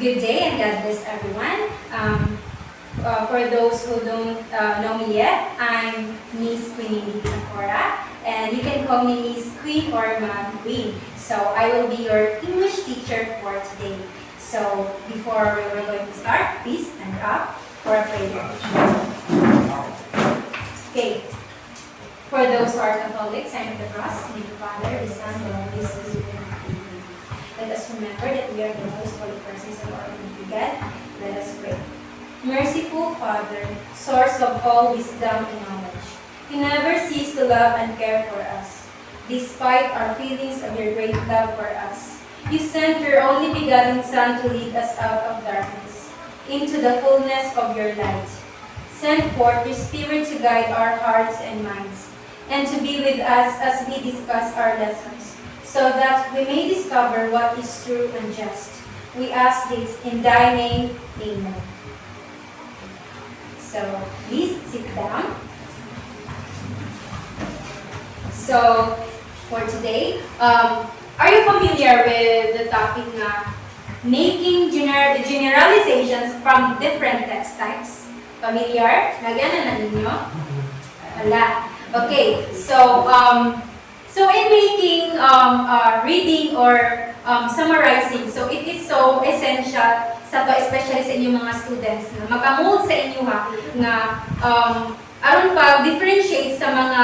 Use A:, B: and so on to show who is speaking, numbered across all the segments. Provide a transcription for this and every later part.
A: Good day and God bless everyone. For those who don't know me yet, I'm Miss Queen Cora, and you can call me Miss Queen or Ma'am Queen. So I will be your English teacher for today. So before we're going to start, please stand up for a prayer. Okay. For those who are Catholics, sign of the cross, in the Father, the Son, the Holy Spirit. Let us remember that we are the most holy persons of our Almighty God. Let us pray. Merciful Father, source of all wisdom and knowledge, you never cease to love and care for us. Despite our feelings of your great love for us, you sent your only begotten Son to lead us out of darkness into the fullness of your light. Send forth your Spirit to guide our hearts and minds, and to be with us as we discuss our lessons, so that we may discover what is true and just. We ask this in thy name. Amen. So, please sit down. So, for today, are you familiar with the topic na making generalizations from different text types? Familiar? Lagyan na ninyo? Wala. Okay, so in making reading or summarizing, so it is so essential sa to, especially sa inyong mga students na makamold sa inyo na aron pa differentiate sa mga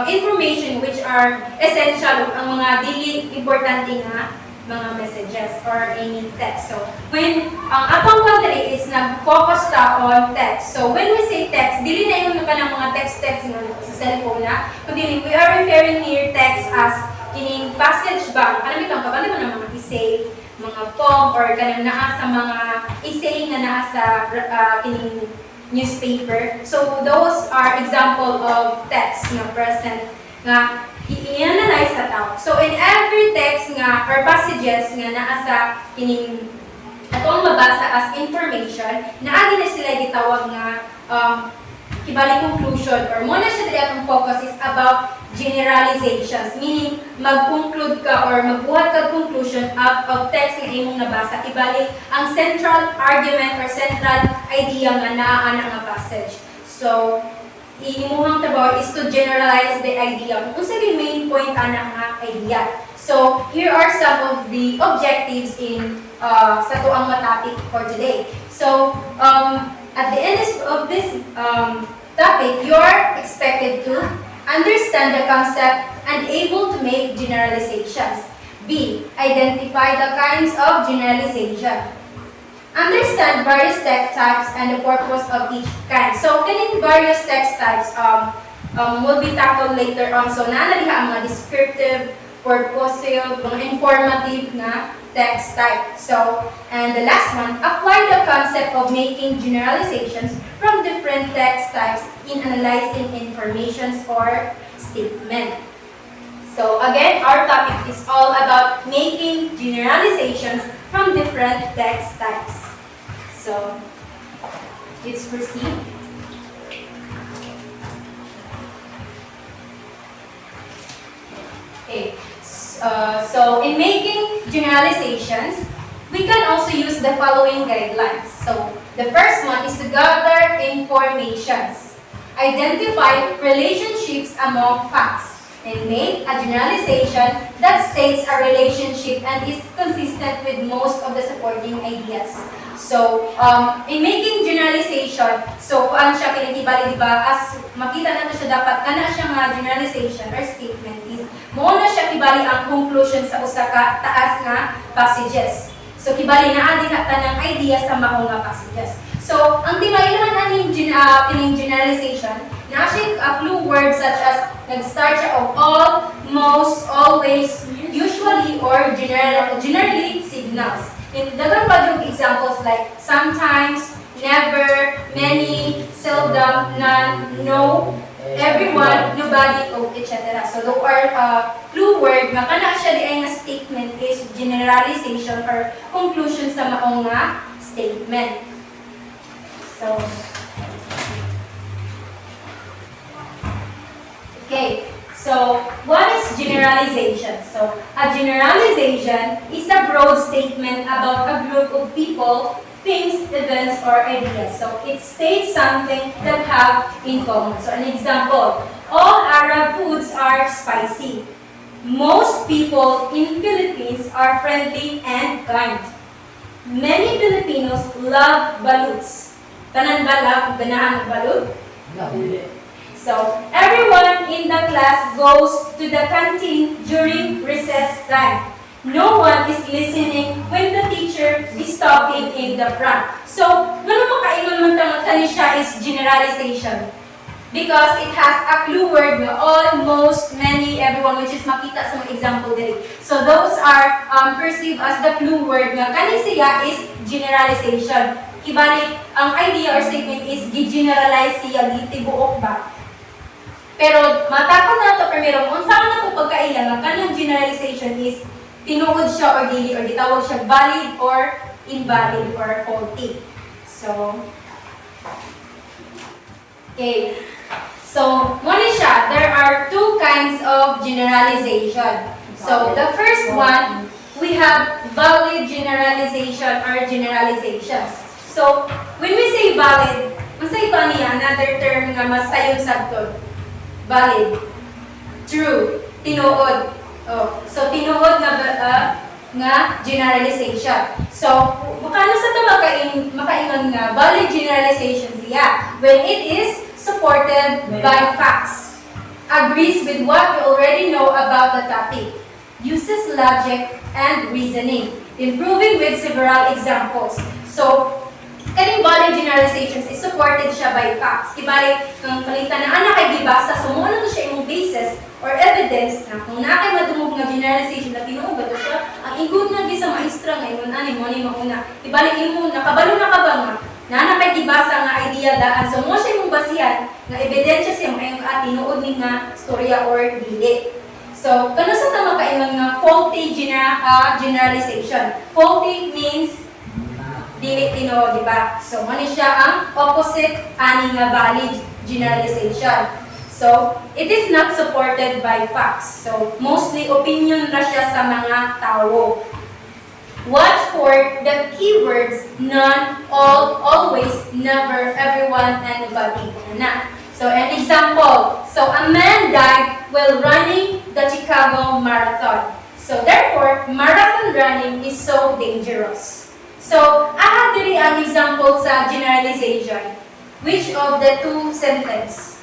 A: information which are essential, ang mga dili importante nga mga messages or any text. So when ang atong country is nag-focus ta on text. So when we say text, dili na yung ka ng mga text nga sa cellphone na, kundi we are referring here text as kining passage ba, alam itong kabalo mo ng mga essay, mga poem, or kanang naa sa mga essay na naa sa kining newspaper. So those are example of text na present nga i-analyze na tao. So in every text nga or passages nga naa sa kining atong mabasa as information, naagi na sila gitawag nga kibali conclusion, or muna siya dili atong focus is about generalizations, meaning mag-conclude ka or magbuhat ka conclusion out of text nga imong nabasa, kibali ang central argument or central idea nga naa nga passage. So imuhang trabaho is to generalize the idea. Kung sa main point ana nga idea. So here are some of the objectives in sa tuang topic for today. So at the end of this topic, you are expected to understand the concept and able to make generalizations. B. Identify the kinds of generalization. Understand various text types and the purpose of each kind. So, kaning various text types will be tackled later on. So, naanaliha ang mga descriptive, purposive, mga informative na text type. So, and the last one, apply the concept of making generalizations from different text types in analyzing informations or statement. So, again, our topic is all about making generalizations from different text types. So, let's proceed. Okay. So, in making generalizations, we can also use the following guidelines. So, the first one is to gather informations, identify relationships among facts, and make a generalization that states a relationship and is consistent with most of the supporting ideas. So, in making generalization, so kuan siya kinitibali, diba, as makita nato siya dapat kana siya nga generalization or statement is mo na siya kibali ang conclusion sa usa ka taas nga passages. So kibali na adi na tanang idea sa mao nga passages. So ang timailan aning generalization na siya clue words such as nag-start siya of all, most, always, usually, or generally signals. In dagang pa yung examples like sometimes, never, many, seldom, none, no, everyone, nobody, etc. So those are clue word nga kana siya di ay nga statement is generalization or conclusion sa maong nga statement. So okay. So, what is generalization? So, a generalization is a broad statement about a group of people, things, events, or ideas. So, it states something that have in common. So, an example, all Arab foods are spicy. Most people in Philippines are friendly and kind. Many Filipinos love baluts. Tanan ba love ganahan ng balut? So, everyone in the class goes to the canteen during recess time. No one is listening when the teacher is talking in the front. So, ano makaingon man tani siya is generalization. Because it has a clue word na almost, many, everyone, which is makita sa mga example diri. So, those are perceived as the clue word nga kani siya is generalization. Ibalik, ang idea or statement is gi-generalize siya, gitibuok ba? Pero matakon na to primero, kung saan na to pagkailan, ang kanyang generalization is tinuod siya or dili or gitawag siya valid or invalid or faulty. So, okay. So, muna siya, there are two kinds of generalization. So, the first one, we have valid generalization or generalizations. So, when we say valid, masay pa niya, another term nga masayon sabtod. Valid. True. Tinuod. Oh. So, tinuod nga generalization. So, makano sa ito makaingon nga valid generalization siya when it is supported by facts, agrees with what we already know about the topic, uses logic and reasoning, improving with several examples. So, kaning valid generalizations is supported siya by facts. Ibalik, kung palitan na anak ay gibasa, so mo na to siya imong basis or evidence na kung na kay madumog nga generalization na tinuod ba to siya, ang ingod nga sa maestra nga ingon ani mo ni mauna. Ibalik imo nakabalo na ka ba nga na kay gibasa nga idea daan, so mo siya imong basihan nga ebidensya siya mo ang tinuod ni nga storya or dili. So, kano sa tama kaingon nga faulty generalization. Faulty means dili tinuod, di ba? So, mani siya ang opposite ani nga valid generalization. So, it is not supported by facts. So, mostly opinion na siya sa mga tao. Watch for the keywords none, all, always, never, everyone, anybody. So, an example. So, a man died while running the Chicago Marathon. So, therefore, marathon running is so dangerous. So, aha diri ang example sa generalization. Which of the two sentence?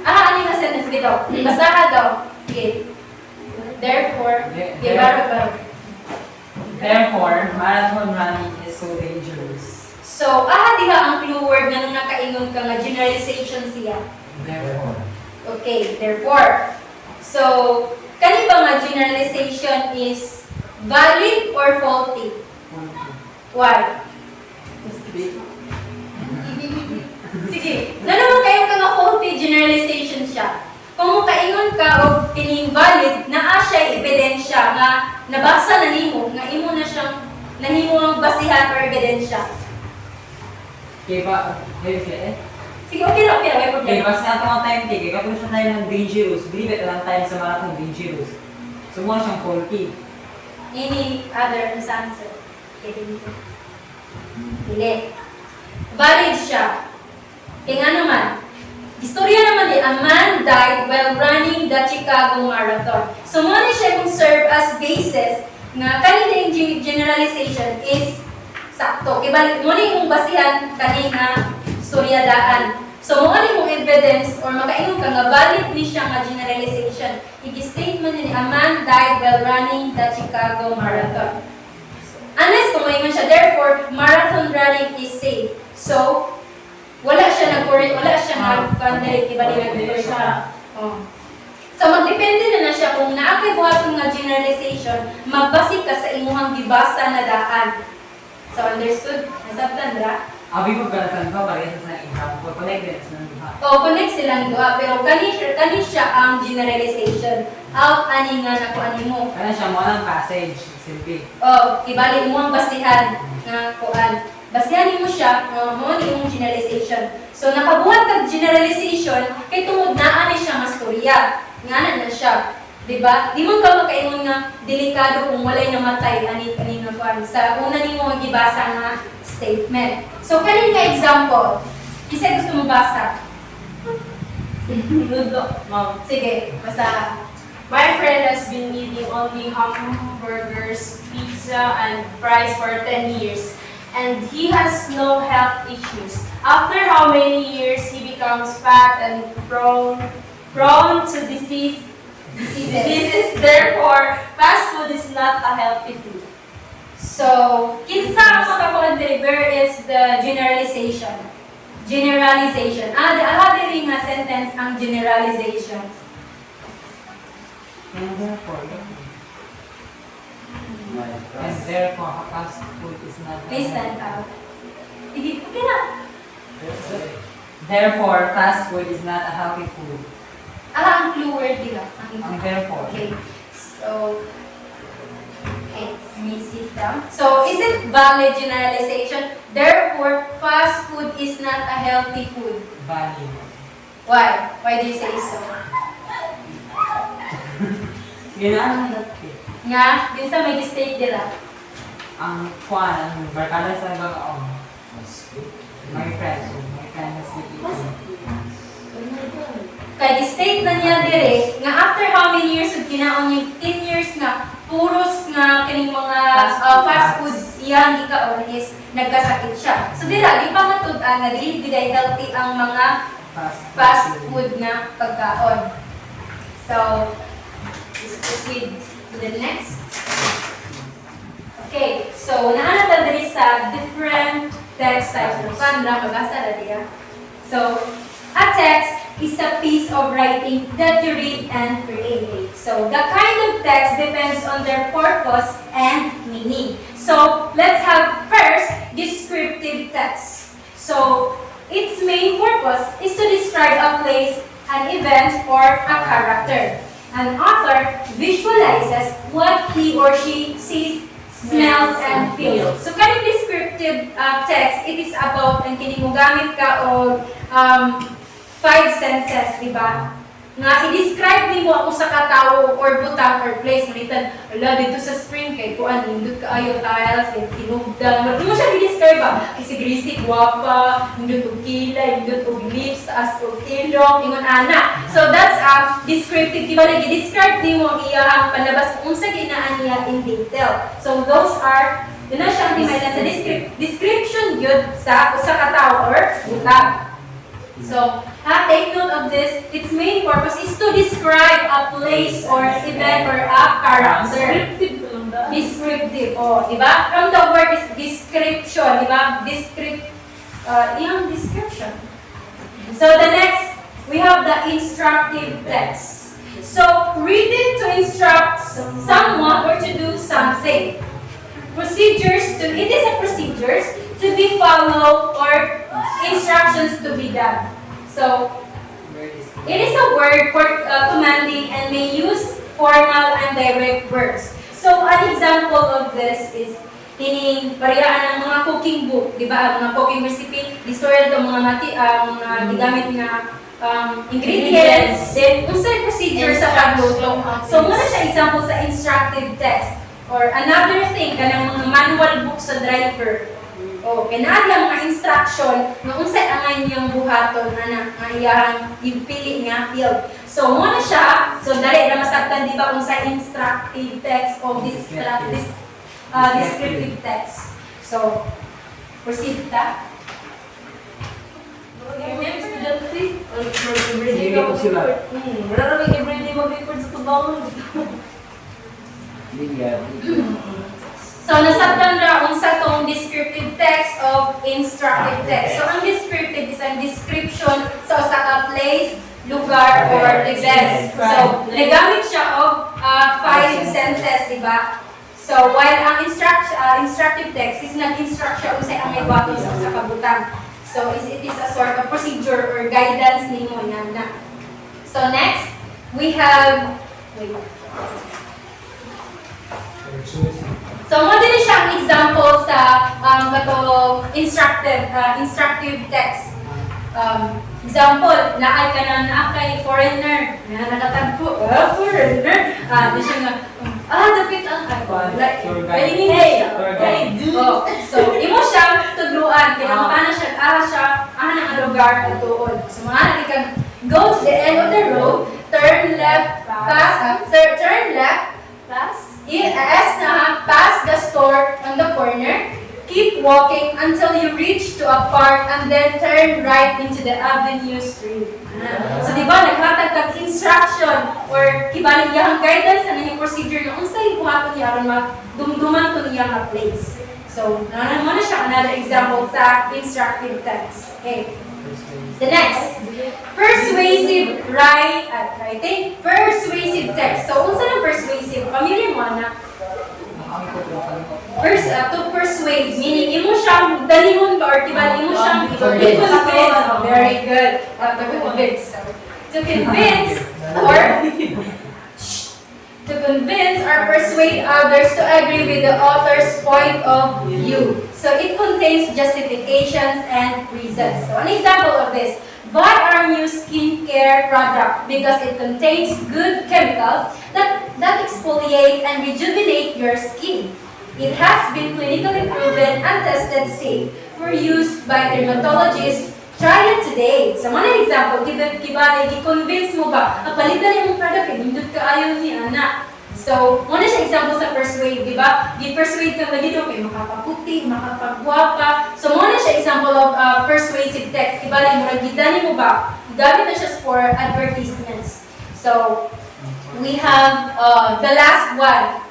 A: Ano nga sentence dito? Basaha daw. Okay. Therefore,
B: Therefore, marathon running is so dangerous.
A: So, diha ang clue word nga nung nakaingon ka nga generalization siya.
B: Therefore.
A: Okay, therefore. So, kani ba nga generalization is valid or faulty? Why? Sige, naman kayo ka nga faulty generalization siya. Kung makaingon ka o pining valid, naa siya ebidensya nga nabasa na nimo, nga imo na siyang nahimo ang basihan or ebidensya.
B: Okay ba?
A: Sige, okay lang, may problema.
B: Okay, basta natin ang time take. Kapag siya tayo ng dangerous, believe it lang tayo sa marathon dangerous. So, muna siyang faulty.
A: Any other answer? Okay, dito. Dili. Valid siya. Kaya nga naman, istorya naman a man died while running the Chicago Marathon. So, muna siya kung serve as basis nga kanina yung generalization is sakto. Kaya muna yung basihan kanina istorya daan. So, muna yung evidence or makaingon ka nga valid ni siya nga generalization. I-statement ni a man died while running the Chicago Marathon. Unless kung maingon siya, therefore, marathon running is safe. So, wala siya nag-condemnate, iba nila siya. Oh. So, magdepende na siya kung naakay buhaton nga generalization, magbasik ka sa imuhang gibasa na daan. So, understood? Nasabtan, ra?
B: Abi mo ganasan ba, parehas na example, connected sa duha.
A: Oo, connect silang duha, pero kani siya ang generalization. Out, ani nga na kuan mo.
B: Kaya siya mo ang passage, simple.
A: Oh, ibalik mo ang basihan nga kuan. Basehan mo siya, mo ni yung generalization. So nakabuhat kag generalization kay tungod naa ni siya nga storya. Ngana na siya. Diba? Di man ka makaingon nga delikado kung walay namatay ani nga kuan sa una nimo gibasa nga statement. So kanin nga example. Isa gusto mo basa?
C: Mom,
A: Sige, basa.
C: my friend has been eating only hamburgers, pizza, and fries for 10 years, and he has no health issues. After how many years he becomes fat and prone to diseases. Therefore, fast food is not a healthy food.
A: So, kinsa ang makakontribute is the generalization. Generalization. Diri nga sentence ang generalization.
B: And therefore, fast food is not
A: Please stand out. Sige, okay na.
B: Therefore, fast food is not a healthy food.
A: Ang clue word dila.
B: Ang therefore.
A: Okay. So, okay, let me sit down. So, is it valid generalization? Therefore, fast food is not a healthy food.
B: Valid.
A: Why? Why do you say so?
B: Ginaan natin.
A: Nga, din sa may state dila.
B: Ang kuan, ang barkada sa ibang my friend has eating.
A: Kay state na niya dire nga after how many years ug kinaon niya 10 years nga puros nga kining mga fast food iyang gikaon is nagkasakit siya. So dira di pa matud-an nga dili biday healthy ang mga fast food na pagkaon. So let's proceed to the next. Okay, so naana ta diri sa different text types. Sandra magbasa na diya. So a text is a piece of writing that you read and create. So the kind of text depends on their purpose and meaning. So let's have first descriptive text. So its main purpose is to describe a place, an event, or a character. An author visualizes what he or she sees, smells, and feels. So kaning descriptive text, it is about ang kining mo gamit ka og 5 senses, di ba? Nga i-describe nimo ako sa katawo or butang or place manitan ala dito sa spring kay kuan nindot kaayo tiles kay tinugdan mo siya i-describe ba kasi greasy guwapa nindot og kilay nindot og lips taas og ilong ingon ana. So that's descriptive diba nag-describe nimo iya ang panlabas kung unsa ginaan niya in detail. So those are yun na siya ang sa description yun sa usa ka tawo or butang. So, take note of this. Its main purpose is to describe a place or event or a character. Descriptive. Oh, di ba? From the word is description, di ba? Yung description. So, the next, we have the instructive text. So, reading to instruct someone or to do something. It is a procedures to be followed or instructions to be done. So, it is a word for commanding and may use formal and direct verbs. So, an example of this is tining pariyaan ng mga cooking book, di ba? Mga cooking recipe, istorya ito mga gigamit nga ingredients, then unsay procedure sa pagluto. So, muna siya example sa instructive text. Or another thing, kanang mga manual book sa driver. O, kinahanglan mga instruction nga unsay angay niyang buhaton ana nga iyang ipili nga field. So mo na siya, so dali ra masabtan di ba unsay instructive text o descriptive text. So proceed ta. So, nasabtan ra unsa tong descriptive text of instructive text. So, ang descriptive is ang description sa usa ka place, lugar, or event. So, nagamit siya og 5 senses, di ba? So, while ang instructive text is nag-instruct siya unsay ang may baton sa usa ka butang. So, it is a sort of procedure or guidance nimo na. So, next, we have So, mo din siyang example sa katong instructive text. Example, naay ka na kay foreigner, na nakatagpo, foreigner. Di siya nga, dapit ang ako. Like, kainin mo siya. Oh, so, imo siya tudluan, kinamukha na siya, ng lugar at tuod. So, mga nakikang, go to the end of the road, turn left, turn left, pass the store on the corner, keep walking until you reach to a park and then turn right into the Avenue Street. So, di ba, naghatag kag instruction or kibalig yung guidance na yung procedure yung unsay buhaton niya aron magdumduman to niya nga place. So, naman na siya another example sa instructive text. Okay. The next, persuasive writing, persuasive text. So, unsa ng persuasive? Familiar mo na? To persuade, meaning imo siyang dalingon ba or tibal imo siyang i-convince. Very good. To convince. To convince or persuade others to agree with the author's point of view. So it contains justifications and reasons. So an example of this, buy our new skincare product because it contains good chemicals that exfoliate and rejuvenate your skin. It has been clinically proven and tested safe for use by dermatologists. Try it today. So, one example, i-convince mo ba, palitan yung product, hindot ka ayaw ni Ana. So, muna siya example sa persuade, di ba? Di-persuade ka lagi daw kay makapaputi, makapagwapa. So, muna siya example of persuasive text. Ibali mo, nagidani mo ba? Gamit na siya for advertisements. So, we have the last one.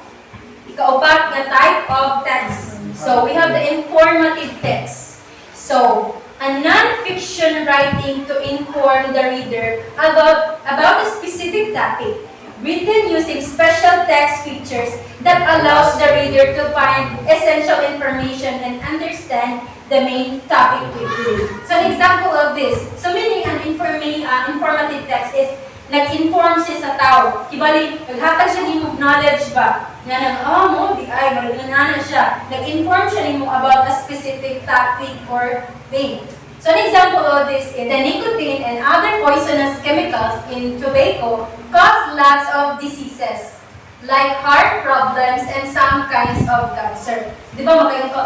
A: Ikaupat na type of text. So, we have the informative text. So, a non-fiction writing to inform the reader about a specific topic, written using special text features that allows the reader to find essential information and understand the main topic quickly. So, an example of this. So, meaning an informative text is nag-inform siya sa tao. Ibali, naghatag siya nimo knowledge ba? Nga nang, di ay, malinganan siya. Nag-inform siya nimo about a specific topic or thing. So an example of this is the nicotine and other poisonous chemicals in tobacco cause lots of diseases like heart problems and some kinds of cancer. Di ba makaingon ka,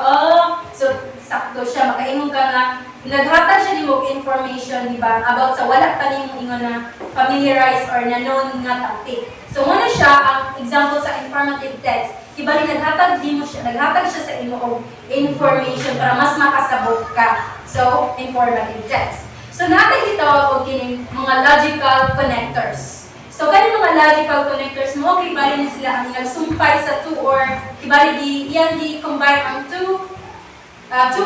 A: so sakto siya, makaingon ka nga, naghatag siya nimo information, di ba, about sa wala pa nimo ingon na familiarize or na known nga topic. So muna siya ang example sa informative text. Ibali naghatag siya sa imo og information para mas makasabot ka. So informative text. So natin gitawag og kining mga logical connectors. So kani mga logical connectors mo kibali na sila ang nagsumpay sa two or kibali di combine ang two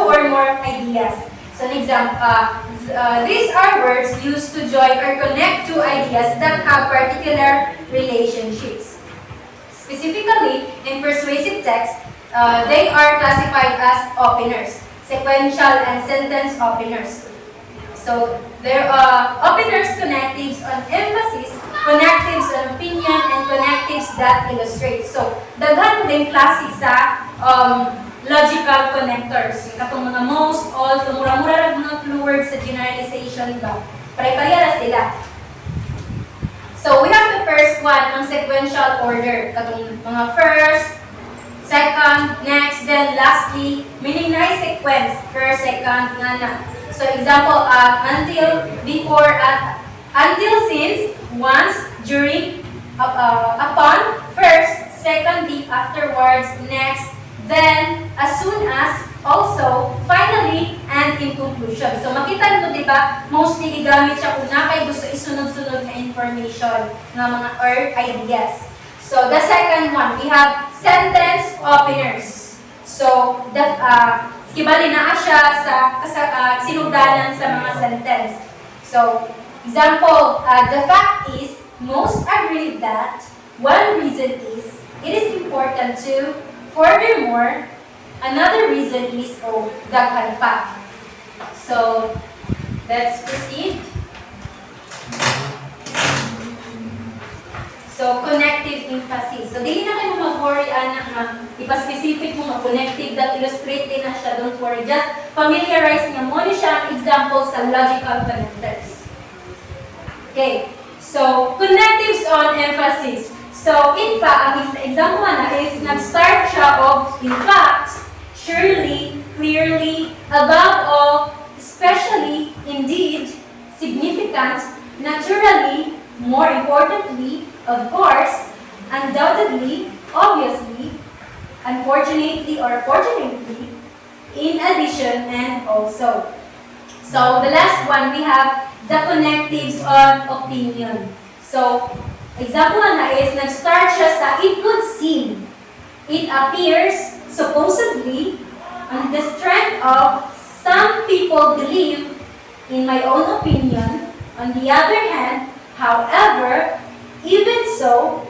A: or more ideas. So an example, these are words used to join or connect two ideas that have particular relationships. Specifically, in persuasive text, they are classified as openers, sequential and sentence openers. So there are openers, connectives on emphasis, connectives on opinion, and connectives that illustrate. So daghan din klase sa logical connectors. Katong mga most, all, mura-mura lang mga clue words sa generalization ba? Pare-pareha sila. So we have the first one, ang sequential order. Katong mga first, second, next, then lastly, meaning na sequence, first, second, nga. So example, until, before, until, since, once, during, upon, first, secondly, afterwards, next, then, as soon as, also, finally, and in conclusion. So makita nyo, di ba, mostly gigamit siya kung nakay gusto isunod-sunod na information ng mga or ideas. So the second one, we have sentence openers. So, kibali na siya sa sinugdanan sa mga sentence. So, example, the fact is, most agree that one reason is, it is important to, furthermore, another reason is daghan pa. So, let's proceed. So, connective emphasis. So, dili na kayo mag-worry, anak, na ipa-specific mo, connective, that illustrate din na siya. Don't worry. Just familiarize niya mo siya ang example sa logical connectors. Okay. So, connectives on emphasis. So, in fact, ang example na is nag-start siya of, in fact, surely, clearly, above all, especially, indeed, significant, naturally, more importantly, of course, undoubtedly, obviously, unfortunately or fortunately, in addition, and also. So, the last one, we have the connectives on opinion. So, example na is, nag-start siya sa it would seem, it appears, supposedly, on the strength of some people believe, in my own opinion. On the other hand, however, even so,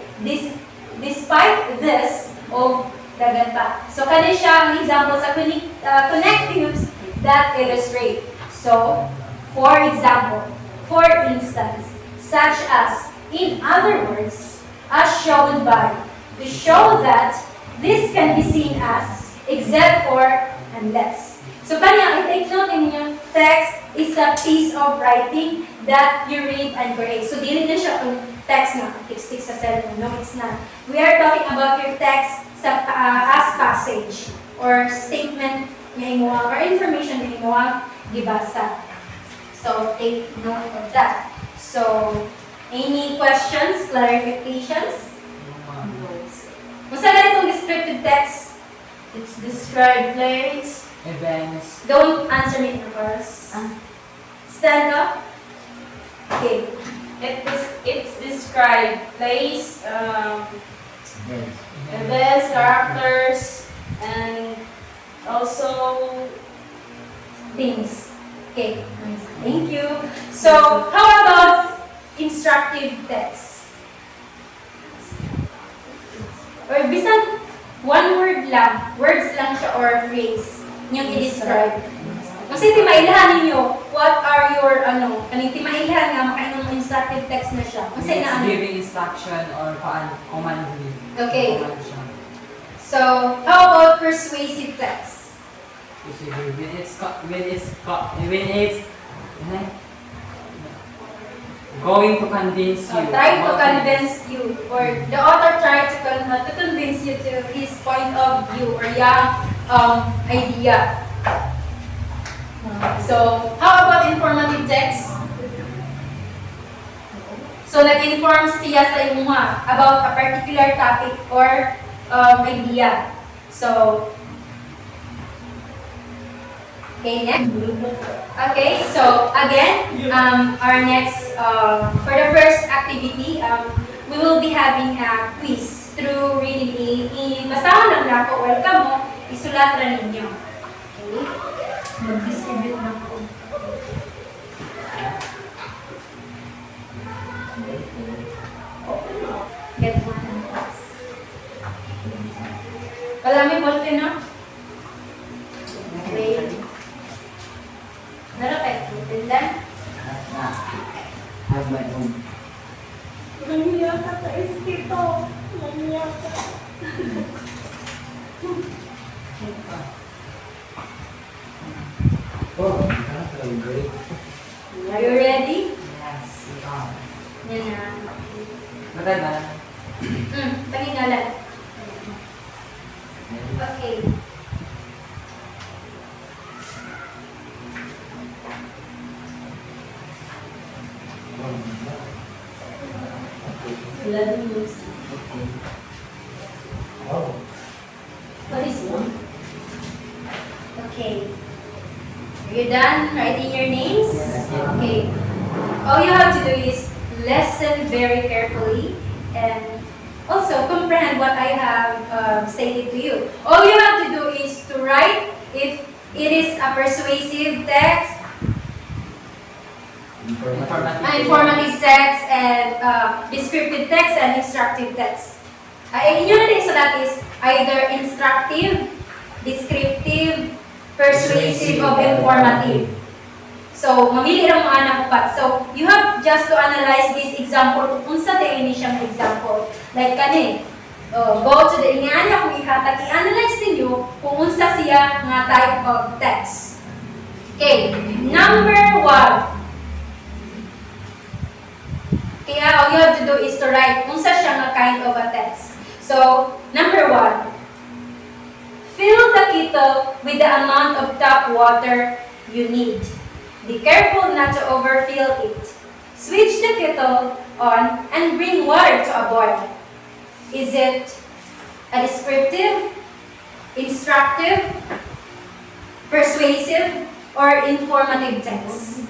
A: despite this, dagat pa. So, kani siya ang example sa connectives that illustrate. So, for example, for instance, such as, in other words, as shown by, to show that this can be seen as, except for, unless. So, kanya, i-take note ninyo, text is a piece of writing that you read and create. So, dili na siya kung text na, stick sa cellphone. No, it's not. We are talking about your text sa, as passage or statement na imuha or information na imuha gibasa. So, take note of that. So, any questions, clarifications? Musta na itong descriptive text?
C: It's described place.
B: Events.
A: Don't answer me in reverse. Stand up. Okay.
C: It's described place, events, characters, and also
A: Things. Okay. Thank you. So, how about instructive text? Or bisan one word lang, words lang siya or phrase yung i-describe. Kasi timailahan ninyo, what are your, kaning timailahan nga, makainong instructive text na siya. Kasi
B: It's
A: na,
B: giving instruction or command read.
A: Okay.
B: Command siya.
A: So, how about persuasive text?
B: When it's going to convince you.
A: Try to
B: about
A: convince you, or the author tried to convince you to his point of view or idea. So, how about informative text? So, nag-inform siya sa imuha about a particular topic or idea. So, okay, next. Okay, so again, our next, for the first activity, we will be having a quiz through reading. Basahan lang na ako, welcome mo, isulat na ninyo. Okay? Mag-distribute na ako. Get one and pass. Wala may bolte, no? Wait. Meron kayo bolte lang?
B: Have my own.
C: Nangiyak ka sa eskito. Nangiyak ka.
B: Oh, that's great.
A: Are you ready?
B: Yes, we are.
A: Yan na.
B: Maganda.
A: Paningalan. Okay. What is one? Okay. Are you done writing your names? Okay. All you have to do is listen very carefully and also comprehend what I have stated to you. All you have to do is to write if it is a persuasive text, informative text, and descriptive text and instructive text. Inyo na din sa that is either instructive, descriptive, persuasive, or informative. So, mamili ra mo ana upat. So, you have just to analyze this example kung unsa tay ini siyang example. Like kani, go to the ingana kung ihatag i-analyze ninyo kung unsa siya nga type of text. Okay, number 1. Kaya all you have to do is to write unsa siya nga kind of a text. So, number 1. Fill the kettle with the amount of tap water you need. Be careful not to overfill it. Switch the kettle on and bring water to a boil. Is it a descriptive, instructive, persuasive, or informative text?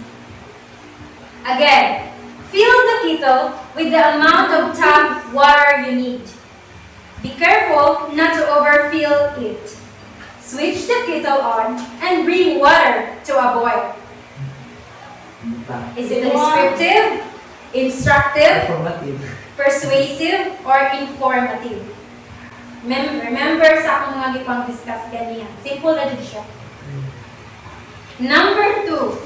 A: Again, fill the kettle with the amount of tap water you need. Be careful not to overfill it. Switch the kettle on and bring water to a boil. Is it descriptive, instructive, persuasive, or informative? Remember sa akong mga gipang discuss ganyan. Simple na din siya. Number 2.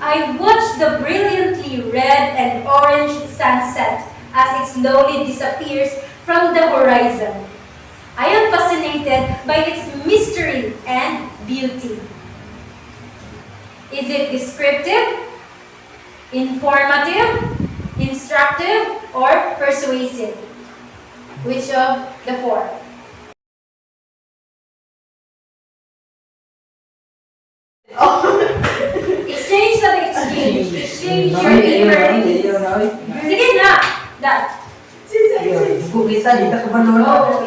A: I watched the brilliantly red and orange sunset as it slowly disappears from the horizon. I am fascinated by its mystery and beauty. Is it descriptive, informative, instructive, or persuasive? Which of the 4? Exchange sa exchange. Exchange your favorites. Sige na! That.
B: Kita dito ko manolo.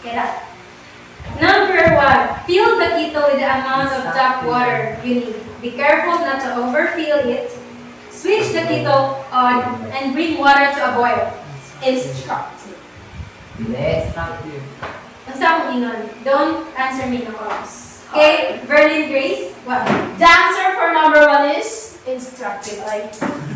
A: Kaya. Number 1. Fill the kettle with the amount of tap water you need. Be careful not to overfill it. Switch the kettle on and bring water to a boil. Instructive.
B: Instructive.
A: Ang sa akong inon, don't answer me no calls. Okay? Verlin Grace? What?
C: The answer for number 1 is instructive.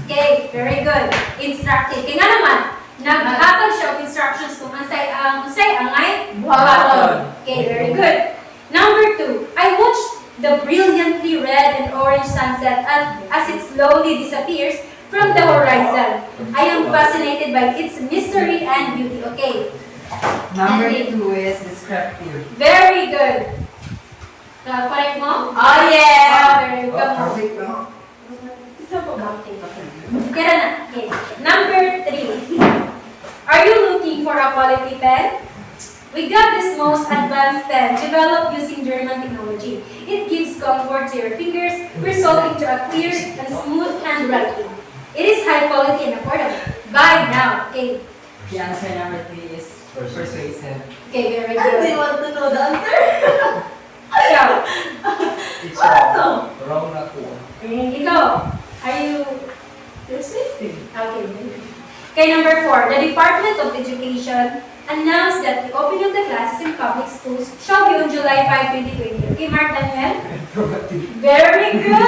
A: Okay, very good. Instructive. Kaya nga naman, nag-hatag siya of instructions kung ansay angay buhaton. Okay, very good. Number 2, I watched the brilliantly red and orange sunset as it slowly disappears from the horizon. I am fascinated by its mystery and beauty. Okay.
B: Number 2 is descriptive.
A: Very good. Correct mo?
C: Oh, yeah!
A: Very good.
B: Perfect, no?
A: Kaya na. Okay. Number 3. Are you looking for a quality pen? We got this most advanced pen developed using German technology. It gives comfort to your fingers, resulting to a clear and smooth handwriting. It is high quality and affordable. Buy now. Okay.
B: The answer number 3 is persuasive.
A: Okay, very
C: I didn't
A: good.
C: want to know the answer.
A: Ikaw.
D: It's wrong. Wrong na po.
A: Ikaw. Are you
C: Persuasive.
A: okay? Okay, number 4. The Department of Education announced that the opening of the classes in public schools shall be on July 5, 2020. Okay, Mark Daniel? Very good!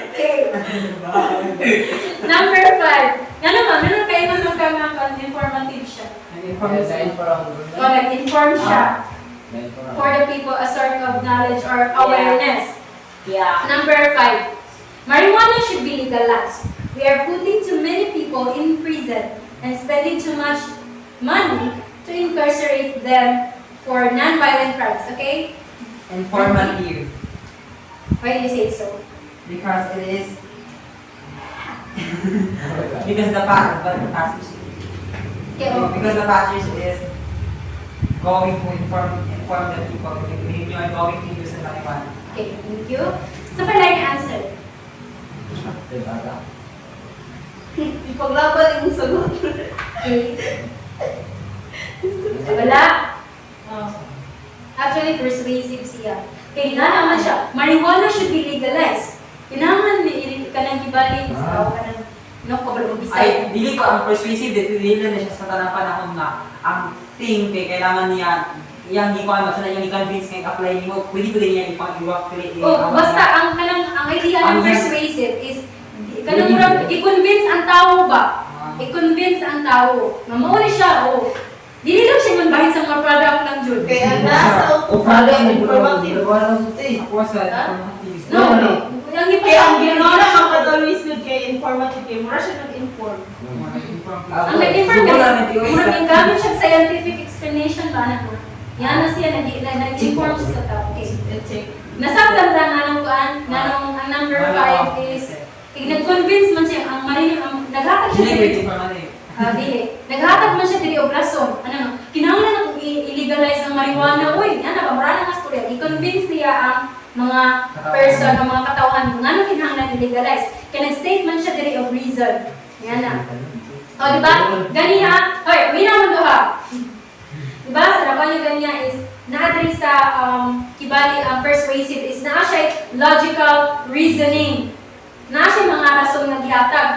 A: Okay. Number 5. Nga naman, meron kayo naman informative siya. Correct, inform siya. For the people, a sort of knowledge or awareness.
C: Yeah.
A: Number 5. Marijuana should be legalized. We are putting too many people in prison and spending too much money to incarcerate them for non-violent crimes, okay?
B: Informative.
A: Why do you say so?
B: Because it is because the passage
A: Okay, oh.
B: because the passage is going to inform the people. You are going to use the marijuana.
A: Okay, thank you. So, pala yung answer.
C: Ipaglaban yung sagot.
A: Okay. Wala. Actually, persuasive siya. Kaya naman siya, marijuana should be legalized. Kailangan may kanang gibalin sa kanang no problem
B: Ay,
A: bisay.
B: dili ko ang persuasive, dili na siya sa tanang panahon na ang thing kay kailangan niya iyang di ko ano sa iyang i-convince kay apply mo pwede ko din niya ipang-iwak
A: Oh, basta ang idea ng
B: Ang-
A: persuasive is kanang murag i-convince ang tao ba? I-convince ang tao. Nga mao ni siya, oh. Dili lang siya manbahin sa mga product ng
C: Kaya nasa
D: Upada mo
C: informative.
B: Ako sa informative.
C: No, no.
A: Ang di pa
C: Kaya ang
A: siya-
C: ginawa na makatawis yun kay informative kay mura siya nag-inform.
A: Ang nag-inform murag gamit siya scientific explanation ba na ko. Yan na siya nag-inform siya sa tao. Okay.
C: Check.
A: Nasaktan lang anong kuan, nanong ang number 5 is nag-convince man siya ang marinig ang naghatag siya diri. Dili. Naghatag man siya diri og rason. Ano, kinahanglan na kung i-legalize ang marijuana. Uy, yan na ba mara na nga storya. I-convince niya ang mga person, ang mga katawhan ngano kinahanglan i-legalize. Kaya nag-state man siya diri of reason. Yan na. O, di ba? Gani ha? Hoy, may naman do ha. Di ba? Sa laban yung ganyan is na-address sa kibali ang persuasive is naa siya logical reasoning. Naa siya mga rason nga gihatag.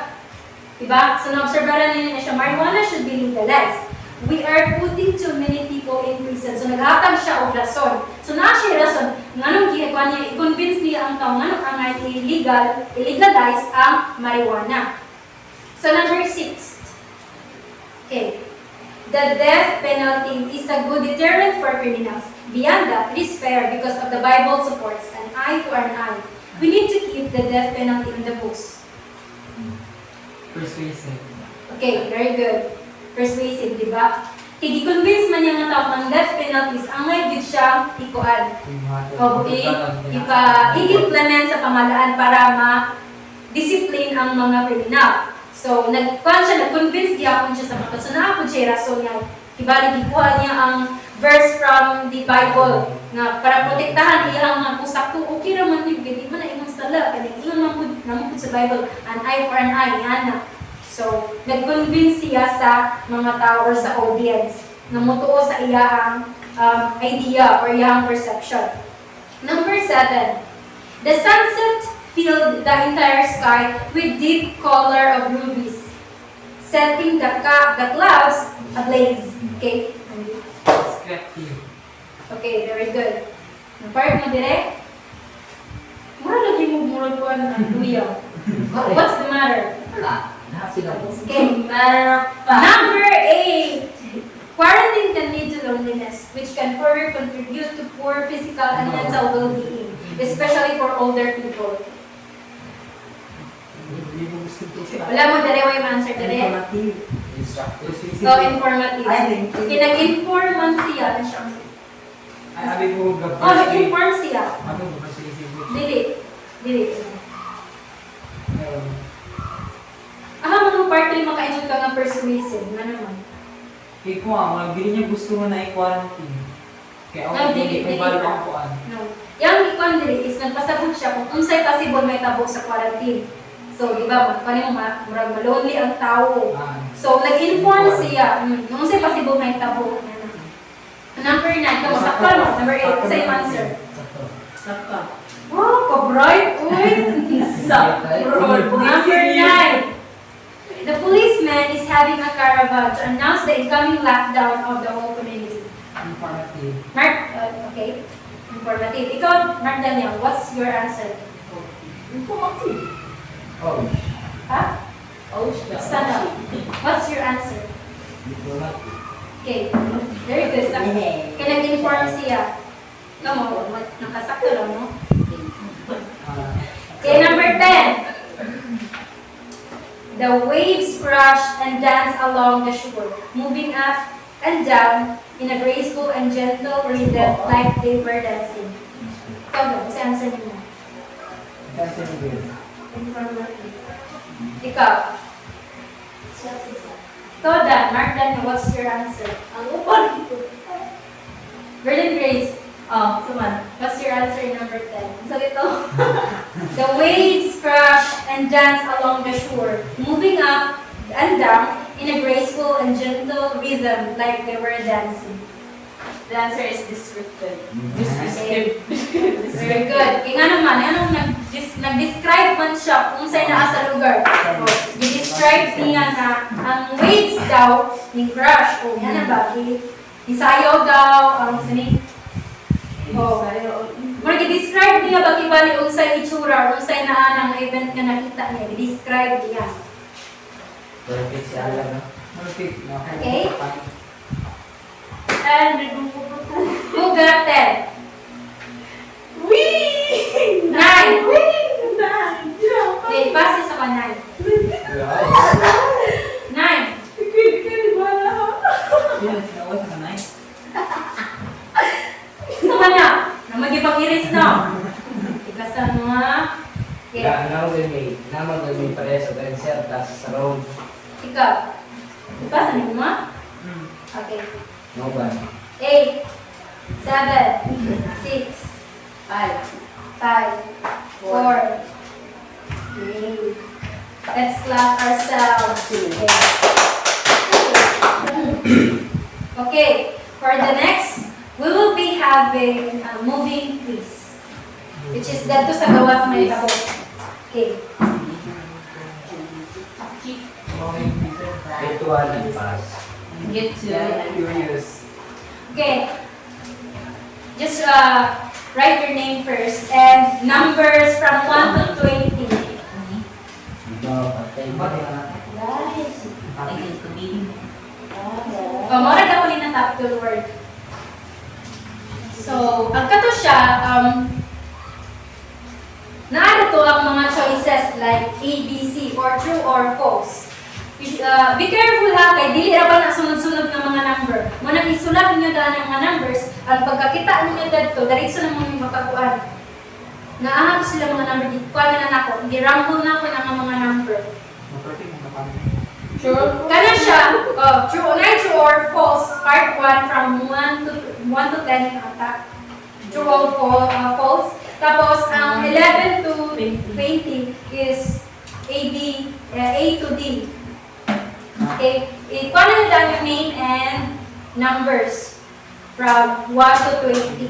A: Diba? So, na-obserbaran ninyo na siya, marijuana should be legalized. We are putting too many people in prison. So, naghatag siya og rason. So, naa siya rason. Nganong ginagawa niya, i-convince niya ang tao, nganong ang i-legalize ang marijuana. So, number 6. Okay. The death penalty is a good deterrent for criminals. Beyond that, it is fair because of the Bible supports an eye for an eye. We need to keep the death penalty in the books.
B: Persuasive.
A: Okay, very good. Persuasive, di ba? Kaya i-convince man niya nga tao ng death penalties, ang ngay gid siya ikuan. O i-implement sa pamahalaan para ma-discipline ang mga kriminal. So, nag-convince gihapon siya sa mga. So, naapod siya rason niya. Kibali, gikuha niya ang verse from the Bible nga para protektahan iyang mga kusakto. Okay raman yun, hindi man na imong sala. Kaya ingon namupod sa Bible, an eye for an eye, yan na. So, nag-convince siya sa mga tao or sa audience na mutuo sa iyang idea or iyang perception. Number 7. The sunset filled the entire sky with deep color of rubies, setting the clouds ablaze. Okay?
B: Descriptive.
A: Okay, very good. Ang part mo direct? Mura lagi mo mura ko ang luya. What's the matter? Okay. Number 8. Quarantine can lead to loneliness, which can further contribute to poor physical and mental well-being, especially for older people. Wala mo dali mo yung answer dali. So, informative. Nag-inform man siya na siya.
B: Ay, abi ko gabay.
A: Oh, nag-inform siya.
B: Ano ba persuasive?
A: Dili. Mga part 3 makainom ka nga persuasive. Nga naman.
B: Kaya ko mga bili niya gusto mo na i-quarantine. Kaya
A: No,
B: ako
A: dili.
B: may balik ang kuan.
A: No. Yang ikon dili is nagpasabot siya kung unsay possible may tabok sa quarantine. So, di ba, kani mo murag malonely ang tao. So, nag-inform siya. Nung unsay possible may tabok. Number 9, kamo sakto no. Number 8, same answer.
C: Sakto.
A: Wow, ka-bright. Uy, Number 9. The policeman is having a caravan to announce the incoming lockdown of the whole community.
B: Informative.
A: Mark, okay. Informative. Ikaw, Mark Daniel, what's your answer?
C: Informative.
D: Oh,
A: Ha?
C: Oh,
A: Stand up. What's your answer? Okay. Very good. Kaya nag-inform siya. Kamo, nakasakto lang, no? Okay, number 10. The waves crash and dance along the shore, moving up and down in a graceful and gentle rhythm like they were dancing. Ikaw daw, kasi answer niyo. Ikaw. Ikaw, Dan. Mark Dan, what's your answer?
C: Ang upon.
A: Verlin Grace. Oh, Suman. What's your answer number 10? So ito. The waves crash and dance along the shore, moving up and down in a graceful and gentle rhythm like they were dancing.
C: The answer is descriptive.
A: Okay. Very good. Kaya nga naman, anong nag-describe man siya kung saan naa sa lugar. I-describe niya na ang waves daw ni crash. O, yan na ba? Isayaw daw, sini. Muna i-describe niya ba kibali unsay itsura, unsay naa ng event nga nakita niya. I-describe niya.
B: Perfect siya alam, no? Perfect.
A: Okay.
C: And
A: Who got 10?
C: Wee!
A: 9.
C: Wee! 9. Yeah.
A: Okay, pass sa 9.
D: Right.
A: 9.
C: Hindi ka di ba na?
B: Yun, sinaway sa kanay.
A: Sama na. Na magipang-iris na. Ikasan mo ha. Okay.
D: Naman din may pares sa dancer tas sa road.
A: Ikaw. Ikasan mo ha. Okay.
D: No ba?
A: 8, 7, 6, 5, 4. Okay. Let's clap ourselves. Okay. For the next, we will be having a moving quiz, which is dito sa gawas may tabo. Okay.
D: Ito ang pass.
A: Get to
B: Curious.
A: Okay. Just write your name first and numbers from 1 to 20.
B: Bakit ka na? Bakit ka tumingin?
A: Mora na uli na top 2 word. So, ang kato siya, naano to ang mga choices like A, B, C, or true or false. Be careful ha, kay dili ra ba na sunod-sunod ng mga number. Muna isulat ninyo daan ang mga numbers, ang pagkakita ninyo dito, diretso na mo yung makakuan. Naahan ko sila mga number dito, kuha na nako, hindi rumble na ako ng mga number.
B: Perfect mo na kami.
A: True. Kaya siya, true or false, part 1 from 1 to 10 yung attack. True or false. Tapos, ang 11 to 20 is A to D. Okay, ikuha na nila yung name and numbers from 1 to 20.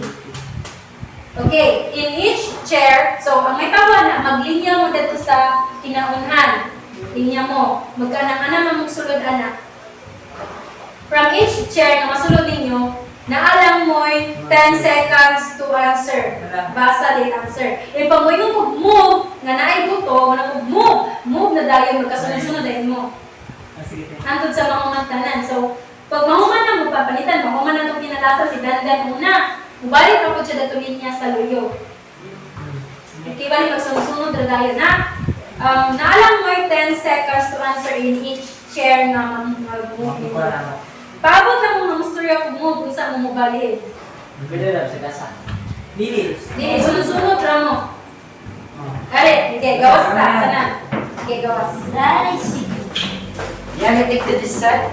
A: Okay, in each chair, so ang may tawa na, maglinya mo dito sa kinaunhan. Linya mo, magkanang-ana magsulod anak. From each chair na masulod ninyo, naalang mo'y 10 seconds to answer. Basa din answer. E pag mo yung move, nga naay buto, wala move na dahil magkasunod-sunod din mo. Antod sa mga tanan. So, pag mahuman na mo, papalitan, mahuman na itong kinalasa si Dandan muna. Mubalik ako siya datuloy niya sa luyo. Okay, balik magsunod-sunod na dahil na. Naalam mo yung 10 seconds to answer in each chair na mag-move. Paabot na mo ng storya kung move kung saan mo mubalik.
B: Pwede lang sa gasa. Dili.
A: Dili, sunod-sunod ra mo. Kare, okay, gawas ta, tanan. Okay, gawas. Nice.
B: Yan, I take to this side.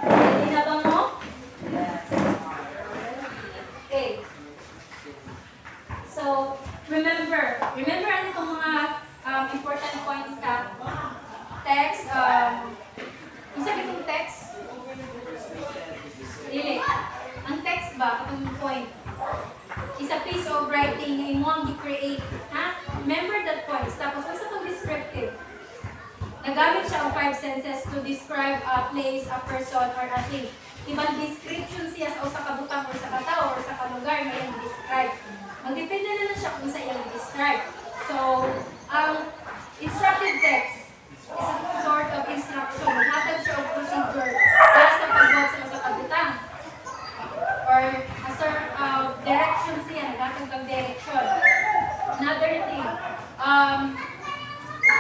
A: Hindi na ba mo? Okay. So, remember ano itong mga important points sa text, kung sabi itong text, dili, ang text ba, itong point, is a piece of writing na imong i-create, ha? Remember that points, tapos what's itong descriptive? Nagamit siya ang 5 senses to describe a place, a person, or a thing. Ibang description siya sa usa ka butang or sa katao or sa kalugar na yung describe. Magdepende na lang siya kung sa iyang describe. So, ang instructive text is a sort of instruction. Hatag siya of procedure para sa pagbuhat sa usa ka butang. Or a sort of direction siya, naghatag kang direction. Another thing,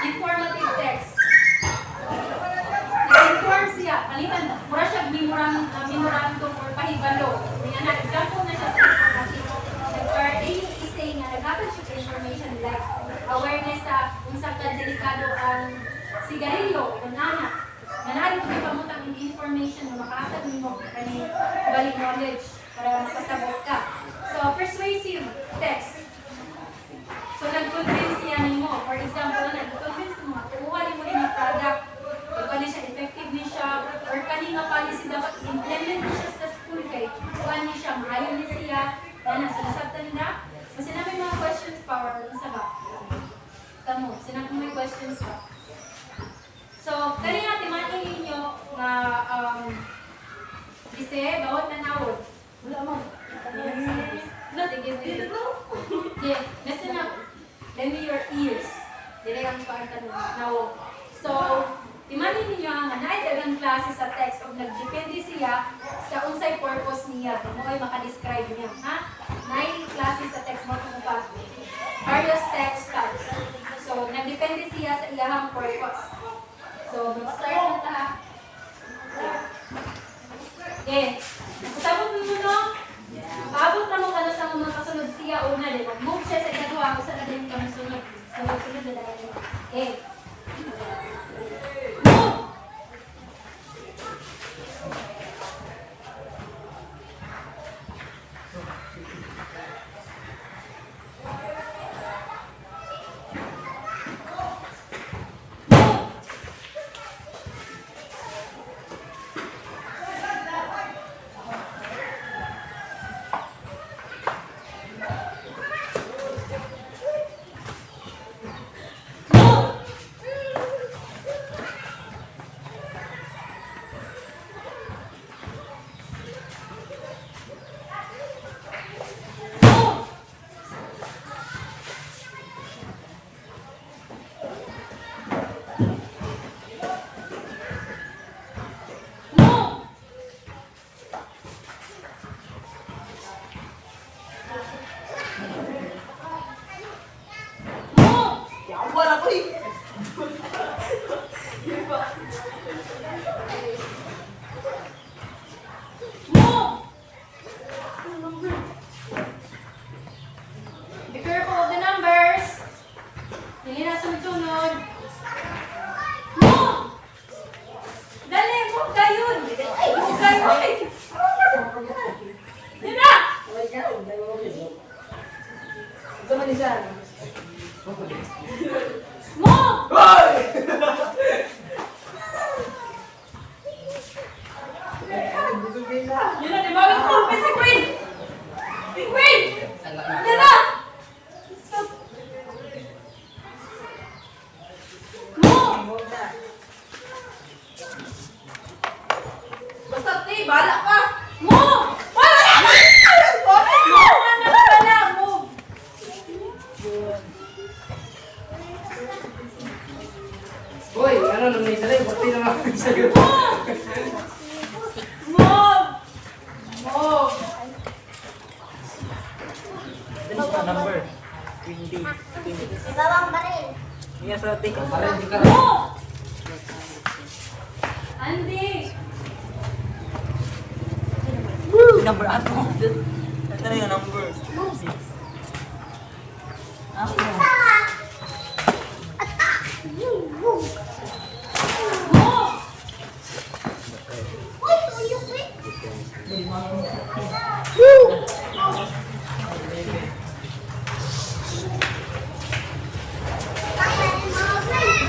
A: informative text. Nag-inform siya, palitan, mura siya memorandum or pahibalo. Yan na, example na siya sa informative. Or any essay nga, naghatag siya sa information like awareness sa kung saan ka delikado ang sigarilyo, banana. Nanari ko yung pamutang information na makahatag mo kani balik knowledge para makasabot ka. So, persuasive text. So, nag-convince siya mo. For example, nag-convince mo, kumuha mo yung product, kung kani siya, effective ni siya, or kani nga policy dapat implement ni siya sa school kay, kuha ni siya, maayon ni siya, na nasasabtan na. Kasi na may mga questions pa, or isa ba? Tamo, sinang may questions pa. So, kani nga, timanin ninyo na, kasi, bawat nanawod. Wala mo. Look, dito. Yeah, listen up. Lend me your ears. Dire ang pagkano now. So, imanin niyo ang naay dagang klase sa text of nagdepende siya sa unsay siya. Mo ay maka-describe niya, ha? 9 classes sa textbook mo pa. Various text types. So, nagdepende siya sa iyahang purpose. So, mag-start na ta. Okay. Sabot mo no? Paabot na mo ka na sa mga kasunod siya una din. Mag-move siya sa ikadua. Kung saan na din ka masunod. Sunod na dahil. Okay. Move! Be careful of the numbers. Dili na sunod-sunod. Move! Dali, move kayo. Move kayo. Dili na!
D: Ito man isa.
A: Move! Yun na, di ba? Move, Big Queen! Big Queen! Dili na! Stop. Move! Basta, te, bahala ka! Move! Wala na! Move! Ano ka na? Move!
D: Hoy, ano nang isa lang? Pati na ako sa'yo.
A: Move! Move!
B: Ano sa number? 20.
E: Ibabang baril.
B: Iya sa take.
D: Para hindi ka
A: Move! Andy!
B: Number ako. Ito na yung number. 6. Ako.
A: Move!
E: Uy, tuyok eh. Kaya ni mga friend.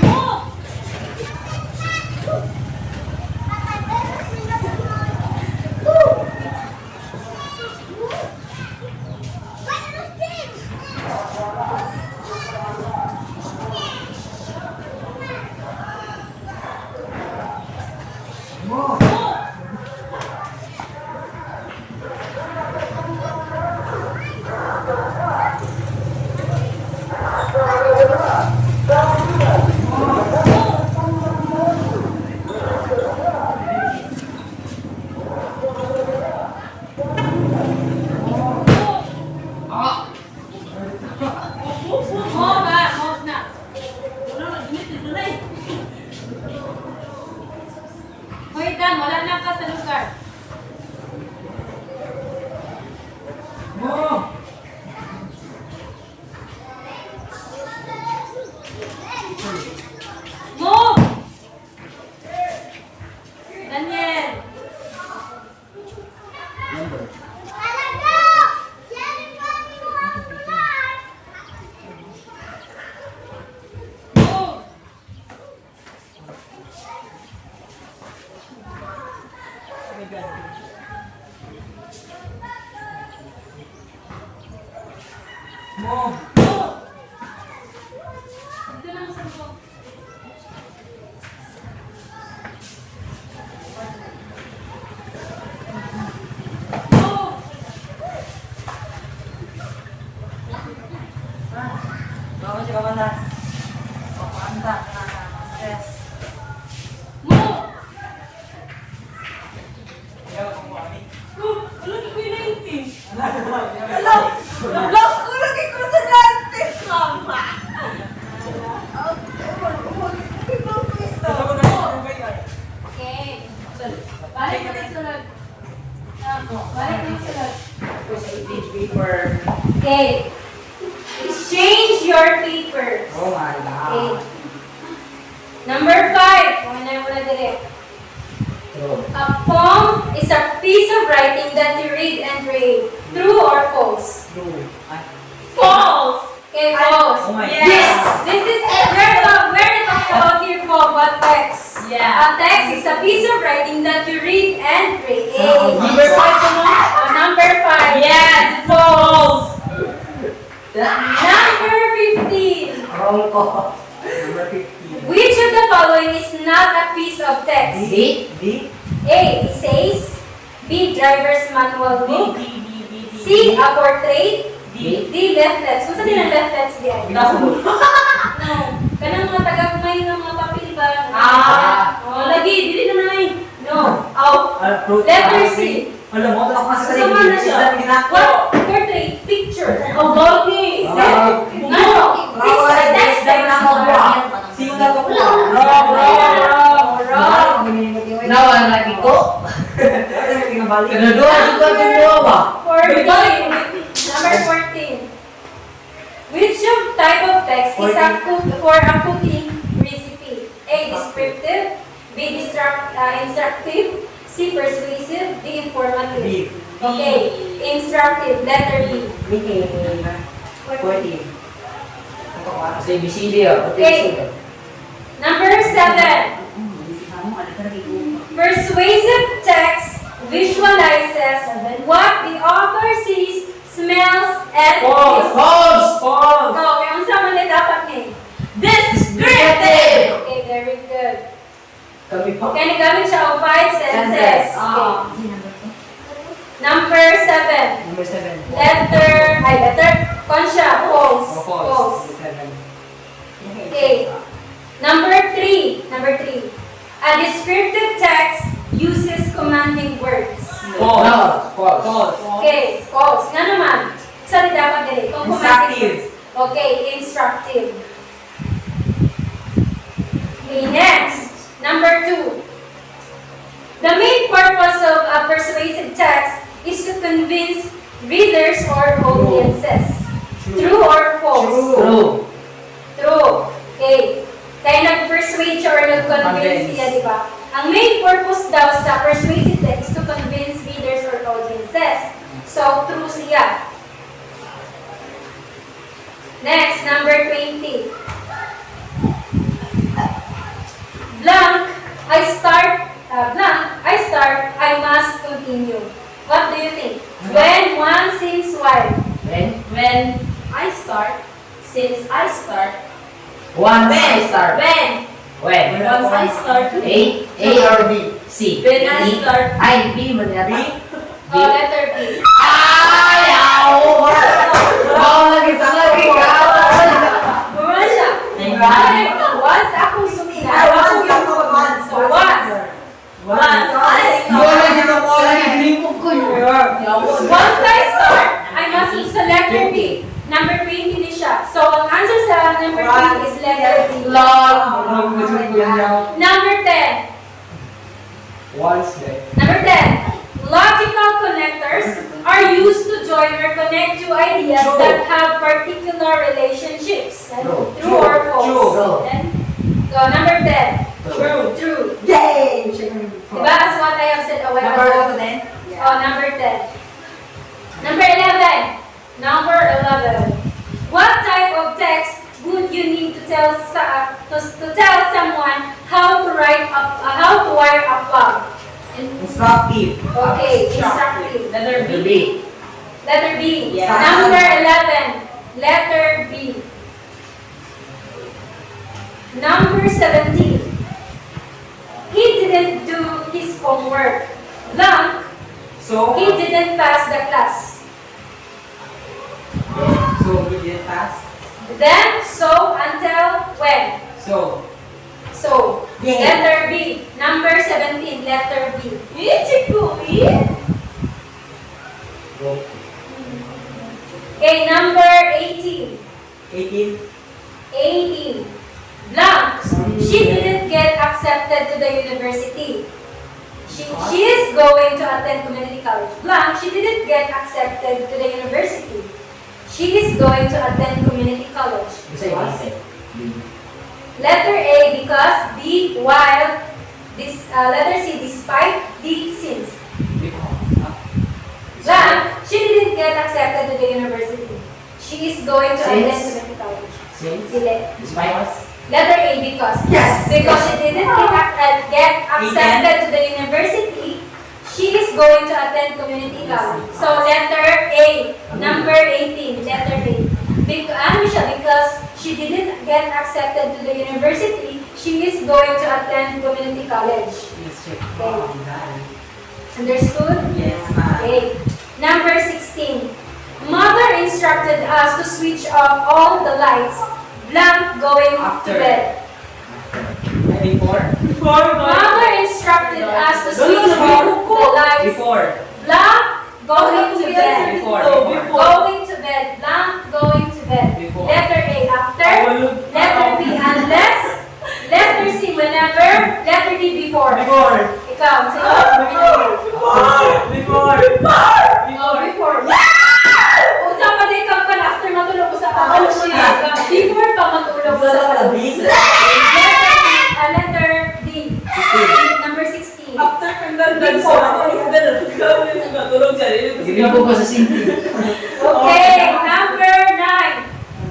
A: Move! Hoy, Dan, wala na ka sa lugar. Move! Daniel! Move!
B: Move.
A: Move! Dito lang sa loob. Move!
B: Bawa siya kapanas. Papaanda. Stress.
A: Move!
B: Kaya kung kami.
A: Move!
F: Lock ko lagi ko sa natin, mama.
A: Okay. Balik mo ng sunod. Balik mo ng sunod.
B: Page paper.
A: Okay. Exchange your papers.
B: Oh my
A: Okay.
B: God.
A: Number 5. Kung ano mo na dire.
D: True.
A: A poem is a piece of writing that you read and read. True or false?
B: True.
C: False!
A: Okay, false.
B: Oh my
A: Yes!
B: God.
A: This is where the talk about here po, what text?
C: Yeah.
A: A text is a piece of writing that you read and read.
C: Number 5 ko na.
A: Number 5.
C: Yes, it's false!
A: Number 15.
D: Wrong ko.
B: Number 15.
A: Which of the following is not a piece of text?
D: D.
B: D.
A: A. Essays. B. Driver's manual book. C. A portrait.
D: D.
A: D. Leaflets. Kung saan din ang leaflets diyan?
B: Pinasabot.
A: No. Kanang mga taga-kumay ng mga papel ba? Oh, lagi. Dili na na eh. No. Out. Letter C.
B: Alam mo, ako kasi sa
A: Sama na siya.
B: ginagawa.
A: What? Portrait. Picture.
C: Oh, Gogi!
A: Ano? Picture. Text.
B: Sino na to po?
A: Wrong.
D: Nawan lagi ko. Kenaduan juga semua ba?
A: 14. Number 14. Which of type of text is a for a cooking recipe? A. Descriptive. B. Instructive. C. Persuasive. D. Informative.
B: B.
A: Okay. Instructive. Letter B.
B: 14.
D: Sa ABCD ah.
A: Okay. Number 7. Persuasive text visualizes what the author sees, smells, and
B: False!
A: feels.
B: False!
A: No, kaya unsa man na dapat ni?
C: Descriptive!
A: Okay, very good.
D: Kami pa.
A: Kaya nagamit siya of 5 senses. Okay. Number 7.
B: Number 7.
A: Letter, Conscia, false.
B: Oh, false.
A: Okay. Number 3. A descriptive text uses commanding words.
B: False.
D: False.
B: False.
A: Okay, false. Nga naman. Saan dapat dili? Kung commanding
B: Instructive.
A: words. Okay, instructive. Okay, next. Number 2. The main purpose of a persuasive text is to convince readers or audiences. True or false?
D: True.
A: True. Okay. Kaya nag-persuade siya or nag-convince
B: Convince.
A: siya, di ba? Ang main purpose daw sa persuasive text to convince readers or audiences. So, true siya. Next, number 20. Blank, I must continue. What do you think? When, one, since, why?
D: When
C: I start, since I start,
D: once I start.
A: When?
D: When
C: once I start,
D: A or B? C.
C: When I
D: D.
C: start.
D: Ay, B mo na.
B: B.
A: Letter B.
D: Ay, ako! Wow, lagi ka.
A: Mura siya.
B: Right.
A: Once akong sumina.
F: Once.
A: So, once. Once I start, I must use the letter B. Number 20 ni siya. So, ang answer sa number 20 is letter B. Number 10.
D: Once day.
A: Number 10. Logical connectors are used to join or connect two ideas
B: True.
A: that have particular relationships.
D: True.
A: True or false?
D: True.
A: Then, go, number 10.
D: True.
A: True.
F: Yay!
A: Diba? As what I have said a while
F: Number
A: ago.
F: 10?
A: Oh, number 10. Number 11. Number 11. What type of text would you need to tell someone how to write how to wire a plug?
B: Instructive.
A: Okay, instructive.
C: letter B.
D: B.
A: Letter B.
C: Yeah.
A: Number 11. Letter B. Number 17. He didn't do his homework. Blank.
B: So,
A: He didn't pass the class.
B: he didn't pass.
A: Then, so, until, when?
B: So,
F: Yeah.
A: Letter B. Number 17, letter B.
C: Go.
A: Okay, number 18.
B: 18.
A: 18. Blank. She didn't get accepted to the university. She is going to attend community college. Blank. She didn't get accepted to the university. She is going to attend community college.
D: Bisa ibase.
A: Letter A, because. B, while. Letter C, despite. D, since. Blank. She didn't get accepted to the university. She is going to attend
D: Since.
A: community college.
D: Since.
A: Dili.
D: Despite us.
A: Letter A, because.
D: Yes!
A: Because she didn't get accepted to the university, she is going to attend community college. So, letter A, number 18, letter A. Because she didn't get accepted to the university, she is going to attend community college.
B: Yes, check.
A: Okay. Understood?
B: Yes, ma'am.
A: Okay. Number 16. Mother instructed us to switch off all the lights. Blank going
B: After.
A: to bed.
B: Before?
A: Mother instructed us to switch off the lights.
B: Before.
A: Blank going to bed.
B: Before.
A: Going to bed. Blank going to bed.
B: Before.
A: Letter A, after. Letter B, unless. Letter C, whenever. Letter D, before.
B: Before.
A: Ikaw, sino?
B: Before.
A: Oh, before. Usa pa din kang pan after matulog usa pa. Ano siya? Before pa matulog usa pa. Letter D. Number 16.
F: After kandang sa ako, is matulog siya.
D: Hindi po ko sa sinti.
A: Okay, number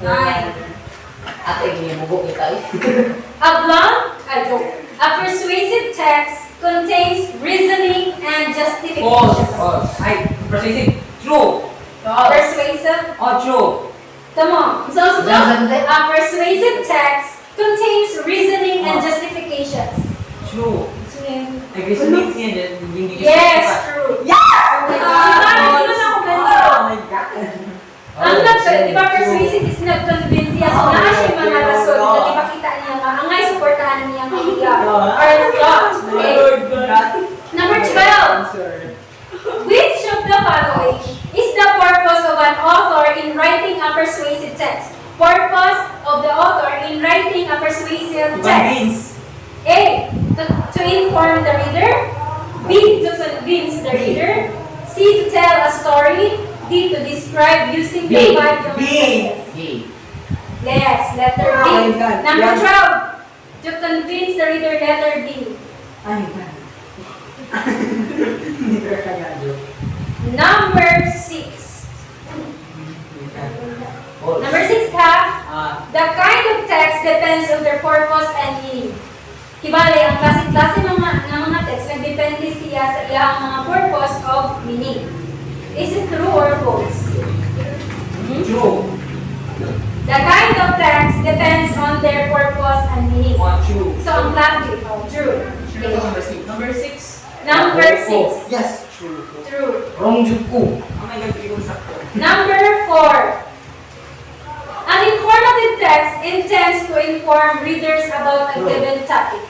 A: 9. 9.
D: Ate, ginimugo kita eh.
A: A persuasive text contains reasoning and justification.
B: False. Ay, persuasive. True.
A: Persuasive.
B: Oh, true.
A: Come on. So,
D: Wala sa
A: a persuasive text contains reasoning and justifications.
B: True.
A: So, yun.
B: Nag-resonate siya. Hindi
A: Yes, true.
F: Yes!
A: Okay. Hindi na ako ganito.
B: Oh my God.
A: Di ba persuasive is nag-convince siya. So, naa siya mga rason. Di ba kita niya nga, angay supportahan niya nga iya. Or not. Okay. Number 12. Which of the following is the purpose of an author in writing a persuasive text? Purpose of the author in writing a persuasive text. A. To inform the reader. B. To convince the reader. C. To tell a story. D. To describe using the
D: B.
A: five human senses.
D: B.
A: Yes, letter B.
B: Oh my God.
A: Number
B: Yan.
A: 12. To convince the reader, letter B.
B: Ay, God. Hindi ka kaya, Joe.
A: Number 6. Number 6 ha? The kind of text depends on their purpose and meaning. Kibali, ang klase-klase ng mga text nagdepende siya sa iyang mga purpose of meaning. Is it true or false?
B: True.
A: The kind of text depends on their purpose and meaning.
B: Oh, true.
A: So, ang klase, true. Okay.
F: Number 6.
A: Number 6.
B: Yes, true.
A: True.
D: Wrong jud ko.
B: Oh my God, hindi ko sakto.
A: Number 4. An informative text intends to inform readers about a given topic.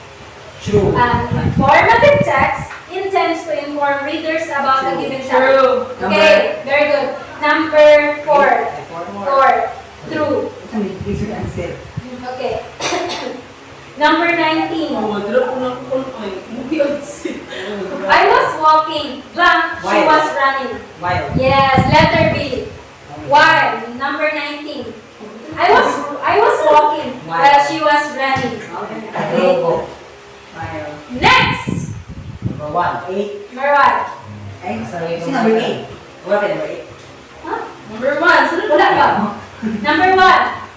B: True.
A: An informative text intends to inform readers about a given topic.
F: True.
A: Okay, very good. Number 4. 4. True.
B: Please answer.
A: Okay. Number 19.
F: Drop ko na ko ay. Hindi ako sick.
A: I was walking. Blank. She
B: While.
A: was running.
B: Wild.
A: Yes, letter B. While. Number 19. I was walking while she was running. Okay.
B: Wild.
A: Next.
D: Number 1.
B: 8.
A: Number 1.
B: Ay, sorry. Si number 8. Wala ka number 8.
A: Huh?
F: Number 1. Sunod
A: Wala ba? Number 1.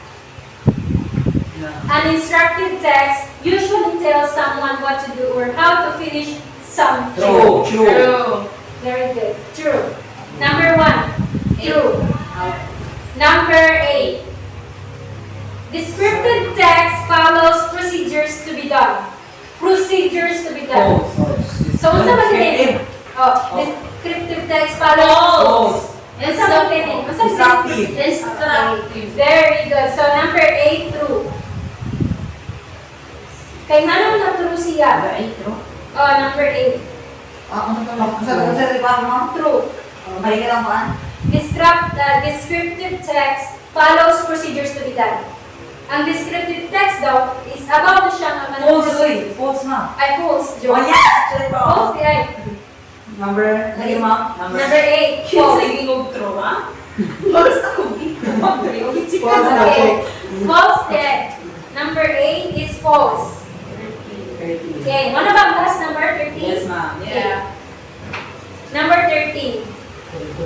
B: No.
A: An instructive text usually tells someone what to do or how to finish something.
B: True. True.
F: True.
A: Very good. True. Number 1. True. Number 8. Descriptive text follows procedures to be done. Procedures to be done.
B: False.
A: So, unsa ba din? Oh, descriptive text follows.
B: False.
A: Unsa ba din? Unsa ba
B: Instructive.
A: din? Instructive. Very good. So, number 8, true. Kaya nga naman na true siya.
D: Number 8, no?
A: Oh, number 8.
B: Ano to? Sa di ba mo?
A: True.
B: Balik ka lang pa.
A: descriptive text follows procedures to be done. Ang descriptive text daw is about siya nga
B: False, oy. False na.
A: Ay, false,
B: Oh,
A: Joe.
B: yeah! Check ko.
A: False, di ay.
B: Number, lagi mo.
A: Number 8, false.
F: Sige, mag-throw, ha? Basta kong ito.
B: False na,
A: Okay.
B: check.
A: False then. Number 8 is false.
B: 30.
A: Okay, ano ba ang last number? 13?
B: Yes, ma'am.
A: Yeah. Number 13.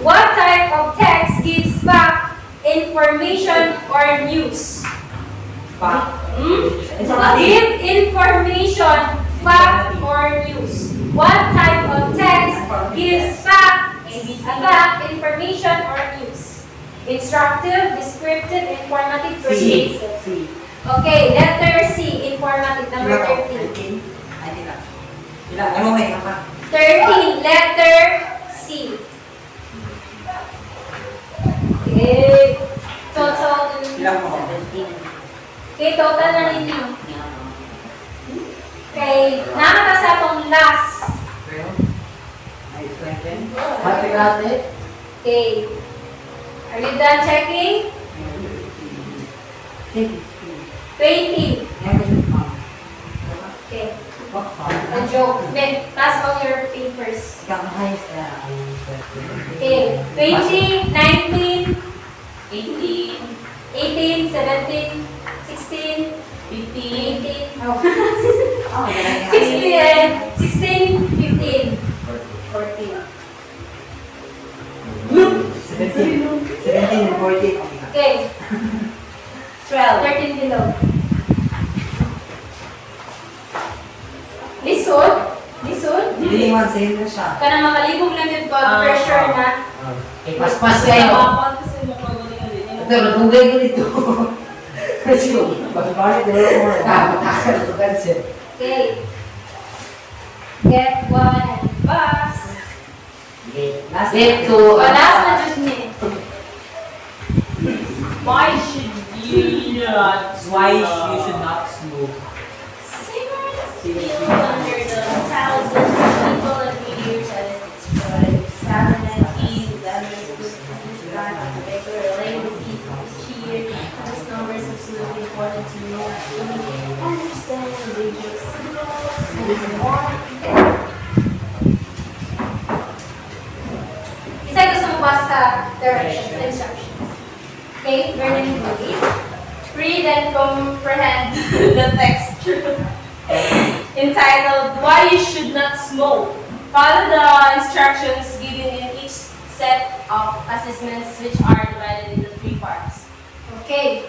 A: What type of text gives fact, information, or news?
B: Fact.
A: Informative. Give information, fact, or news. What type of text gives fact, information, or news? Instructive, descriptive, informative, persuasive.
B: C.
A: Okay, letter C, informative, number 13.
B: 13. Ay, tila. Tila, ano may ka?
A: 13, letter C. Okay. Total.
B: Tila mo.
A: Okay, total na ninyo. Okay, nakata sa atong last.
B: Ay, 20.
D: Hati-hati.
A: Okay. Are you done checking? 20. Okay. A joke. Then, pass all your papers. Okay. 20, 19,
C: 18,
A: 18, 17, 16,
C: 15,
A: 18, 16, 15, 14.
B: 17 and 40.
A: Okay.
C: 12.
A: 13 below. Listen. Listen.
B: Hindi man sa'yo na siya.
A: Kana makalibog lang yun pag pressure na.
D: Eh, paspas kayo.
F: Kasi mapagalingan din.
D: Ito, natugay ko dito. Kasi pag-bakit, wala ko mo. Matakal ito cancel.
A: Okay. Get one and pass.
D: Okay.
B: Last
D: Step
A: So,
D: 2.
A: last na dyan niya.
F: Why should you not?
B: Why you should not smoke?
C: Still under the thousands of people every year statistics provide 719 damage to regular legacies each year. This number is absolutely important to know. Understand the basic signals and more.
A: Isa gusto mo basa sa directions, instructions. Okay, learning movies.
C: Read and comprehend the text entitled Why You Should Not Smoke. Follow the instructions given in each set of assessments, which are divided into 3 parts.
A: Okay.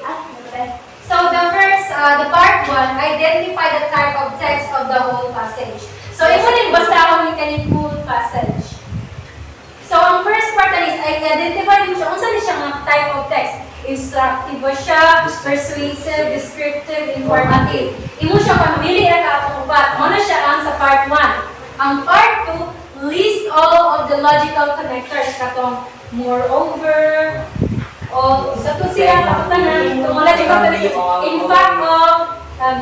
A: So the first, the part 1, identify the type of text of the whole passage. So imo ning basahon ni kaning whole passage. So ang first part is identify mo siya unsa ni siya nga type of text. Instructive ba siya, persuasive, descriptive, informative. Imo siya pamili ra ka atong upat. Mo na siya ang sa part 1. Ang part 2, list all of the logical connectors katong moreover, o sa to siya katutanan itong logical connectors. In fact,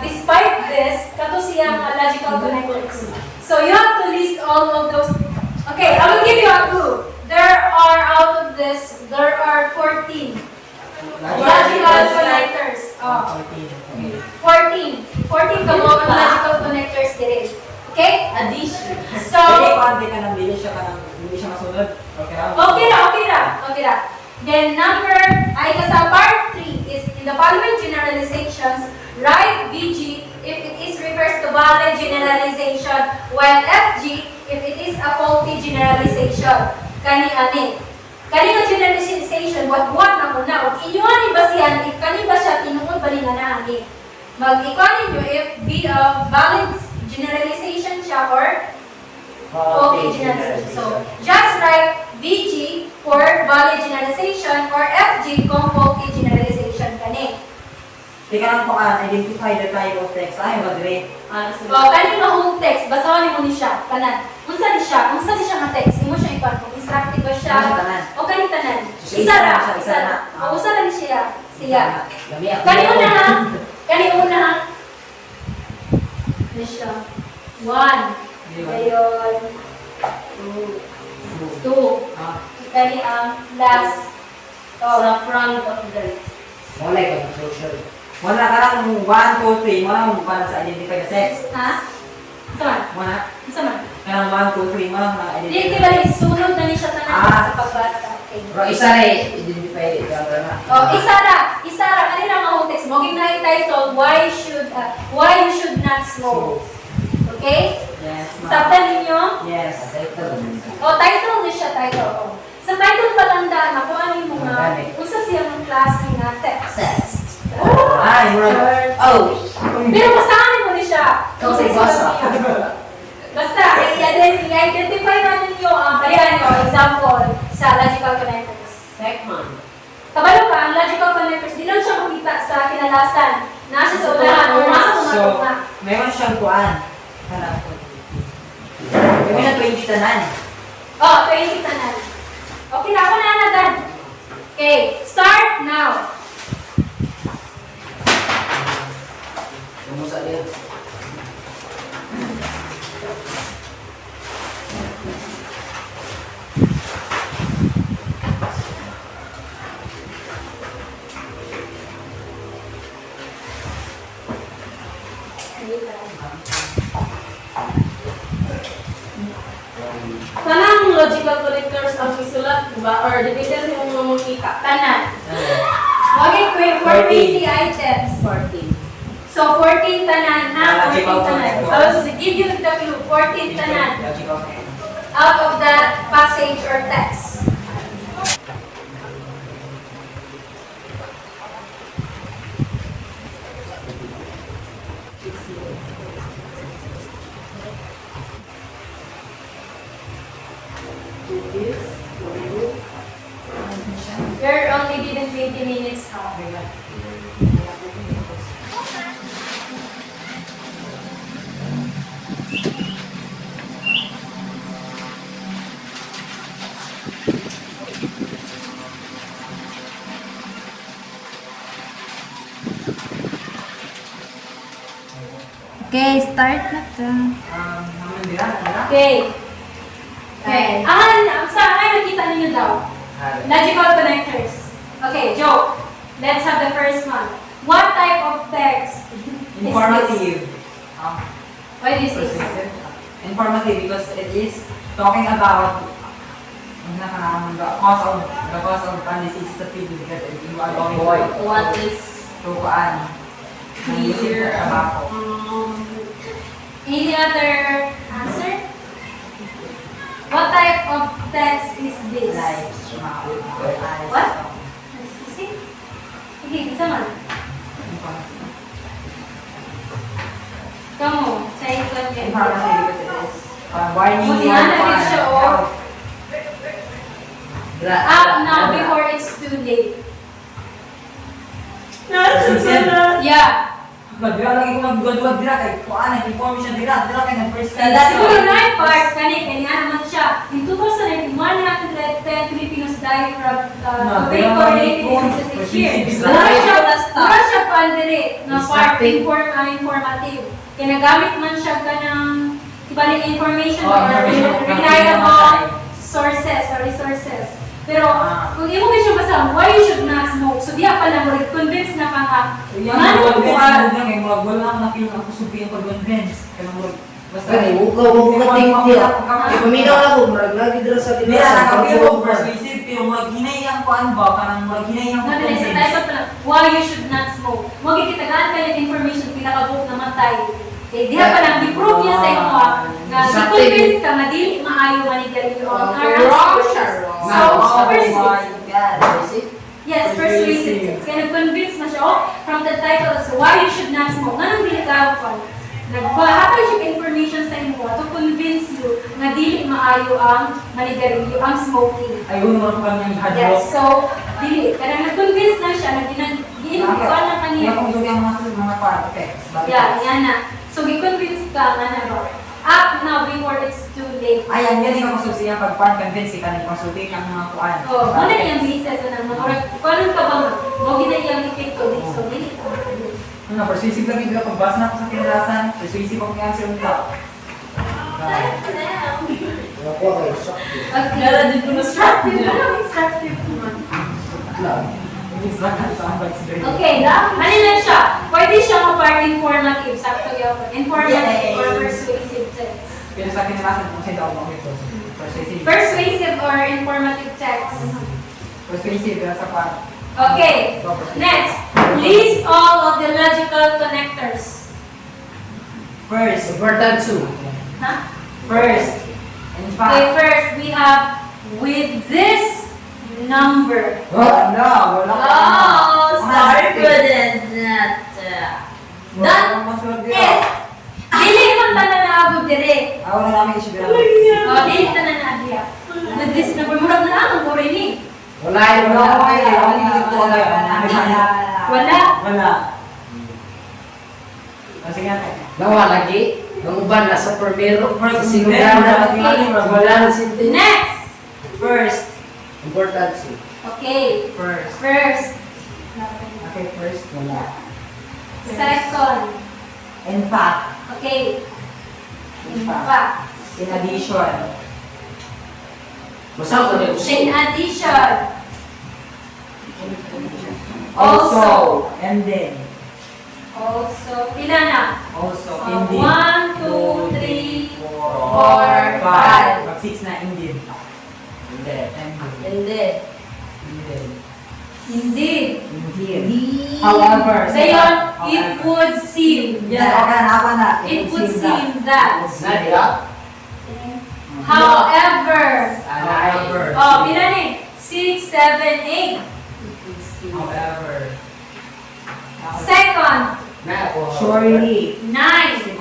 A: despite this, kato siya ang logical connectors. So you have to list all of those. Okay, I will give you a clue. There are out of this, there are 14 logical connectors. Oh. 14 kabog ang logical connectors dire. Okay?
C: Addition.
A: So,
B: Pwede pante ka nang hindi siya masunod. Okay ra.
A: okay ra. Then number, ay sa part 3 is in the following generalizations, write VG if it is refers to valid generalization, while FG if it is a faulty generalization. Kani nga generalization, what na muna. Huwag inyo ani basihan if kani ba siya tinuod ba ni nga naani. Mag-ikuan ninyo if valid generalization siya or faulty generalization. So, just write VG for valid generalization or FG kung faulty generalization kani.
B: Tika lang po identify the type of text. Ay, madre.
A: O, kani nga whole text, basahan mo ni siya, kanan. Unsa ni siya nga text, imo siya ikuan kung instructive ba siya.
B: Ano siya tanan?
A: O kani tanan.
B: Isa
A: Isa ra.
B: na.
A: O usa ra ni siya. Siya.
D: Lami ako.
A: Kani una ha. Ano siya? 1. Ngayon. 2.
B: Ah.
A: Kani ang last.
C: Sa front of the
D: Wala ka ng social.
B: Wala ka lang 1, 2, 3. Wala mong para sa identify the sex.
A: Ha? Isa man?
B: Wala.
A: Isa man?
B: Kaya 1, 2, 3. Wala na
A: Di,
B: identify.
A: di ba sunod na ni siya tanan
B: Ah.
A: sa pagbasa. Okay.
D: Pero isa na identify it. Kaya na.
A: Oh, isa ra kanina ang text mo gina title why you should not smoke. Okay?
B: Yes, ma'am.
A: Sabtan ninyo?
B: Yes.
A: Oh, title ni siya title. Oh. Sa title palandaan na kung ano yung mga usa siya ng klase nga text.
B: Ay, mura.
D: Oh!
A: Pero basahin mo ni siya.
D: Ikaw
A: Kung
D: sa
A: sa
D: basa.
A: Basta, i-identify natin yung bayan nyo, example, sa logical connectors.
C: segment.
A: Kabalo ka, ang logical connectors, di lang siya makita sa kinalasan. Nasa sa unahan o nasa
B: So,
A: kumatugma.
B: meron siyang kuan. Hanap ko. May na 20 tanan.
A: Oh, 20 tanan. Okay na, ako na dad. Okay, start now.
D: Kumusta din?
C: Kanang logical connectors ang isulat, diba? Or depende sa mga makita.
A: Tanan. Okay, 40 items.
C: 14.
A: So, 14 tanan ha? 14
B: Logical
A: tanan.
B: connectors.
A: I will give you the clue. 14 tanan
B: Logical.
A: out of that passage or text. We're only given 20 minutes now. Okay, start na to.
B: Naman dira.
A: Okay. Okay. Saan nakita ninyo daw? Logical connectors. Okay, Joe. Let's have the first one. What type of text is this?
B: Informative.
A: Why do you say so?
B: Informative because it is talking about the cause of diseases of people because you are going to
C: What is
B: kuan.
C: clear?
B: Tobacco.
A: Any other answer? What type of text is this?
B: Like,
A: What? See? Okay, isa man. Come on, say it again.
B: Informative because it is warning
A: Buti
B: you
A: nga na rin siya, oh. Up now before it's too late. Yeah.
B: Dira lagi ko nagduwag dira kay kuan ang information dira kay ng first
C: Sa last
A: Siguro na yung part, kanya naman siya. In 2019, 110 Filipinos died from tobacco-related diseases each year. Wala siya pandere na part informative. Kinagamit man siya ka ng ibalik information or reliable sources or resources. Pero kung imo ba siya basa, why you should not smoke? So diya pala mo convince na ka nga.
B: Yang
A: Ano
B: convince
A: kuan?
B: mo kay murag wala na feel ako subi ang convince kay murag basta
D: Kani, huwag ka tingin. Paminaw na ko, marag lagi dira sa
B: Dira
D: tinasa.
B: nakapil ko persuasive pero murag hinay ang kuan ba kanang murag hinay ang
A: Nabilis, sa type of pala, why you should not smoke. Mo gikitagaan ka ng information pinakabuok na matay. Eh, diha pa lang, di-prove niya sa imo nga di-convince ka nga dili maayo manigal iyo ang
C: Wrong siya,
A: So,
B: Oh
A: persuasive.
B: my God.
A: Yes, persuasive. Kaya nag-convince na siya, from the title, so why you should not smoke. Nga nang dili ka pa. Nagbahatay siya information sa imo to convince you nga dili maayo ang manigarilyo, ang smoking.
B: Ayun mo ko kanyang hadlo.
A: Yes, so, dili. Kaya nag-convince na siya, ginukuan na kaniya.
B: Kung yung mga part effects.
A: Yeah, yan na. So, gi-convince ka nga na ba? Up now before it's too late.
B: Ayan, yan yung masusiya pag part convince ka ng consultate ng mga kuan.
A: Oh, muna yung business na naman. Kung ka ba nga, mo gina yung epekto din. So, dili ka.
B: Ano, persuasive lang yung pagbasa na ako sa kinalasan, persuasive ako answer yung top.
D: Nakuha kayo, shock.
A: Okay.
C: Dala din ko na
A: Instructive. Ano instructive naman?
B: It's not but it's very
A: Okay, ano lang siya? Pwede siyang part informative, sakto yun. Informative or persuasive text.
B: Pero sa akin nalasan kung sino ako makito. Persuasive.
A: Persuasive or informative text.
B: Persuasive, pero sa part.
A: Okay, next. List all of the logical connectors.
B: First.
D: Important too.
A: Huh?
B: First. In
A: Okay,
B: fact.
A: first we have with this number.
B: Oh, no. Wala ka.
C: Oh, sorry for that.
B: Wala mas wag dito.
A: Yes. Dili man tanan na abot dire.
B: Ako na namin issue dito.
A: Oh, dili tanan na adya. With this number murag na ang ko rin ni.
D: Wala yun.
B: Wala ko kayo. Ako hindi ko wala.
A: Wala.
B: Wala. Sige nga.
D: Nawa lagi. Ang uban nasa primero.
B: First.
D: Kasi wala na sinti.
A: Next.
B: First.
D: Important too.
A: Okay.
B: First.
A: First.
B: Okay, first. Wala.
A: Second.
B: In fact.
A: Okay.
B: In
A: In
B: fact.
A: fact.
B: In addition.
D: Basta ko na
A: In
D: usay.
A: addition.
B: Also. And then.
A: Also. Pila na?
B: Also.
A: So,
B: Indeed.
A: 1, 2, 3,
B: 4,
A: 5.
B: 5. Mag 6 na indeed.
D: Hindi.
B: Indeed.
C: Indeed.
B: Indeed.
A: Indeed.
B: Indeed. However.
A: Sayon, it would seem.
B: Yeah, okay na, ako na.
A: It would seem that.
D: Nadia.
A: However.
B: However.
A: Oh, pila ni? 6, 7, 8.
B: However.
A: Second.
D: Na ako.
B: Surely.
A: 9.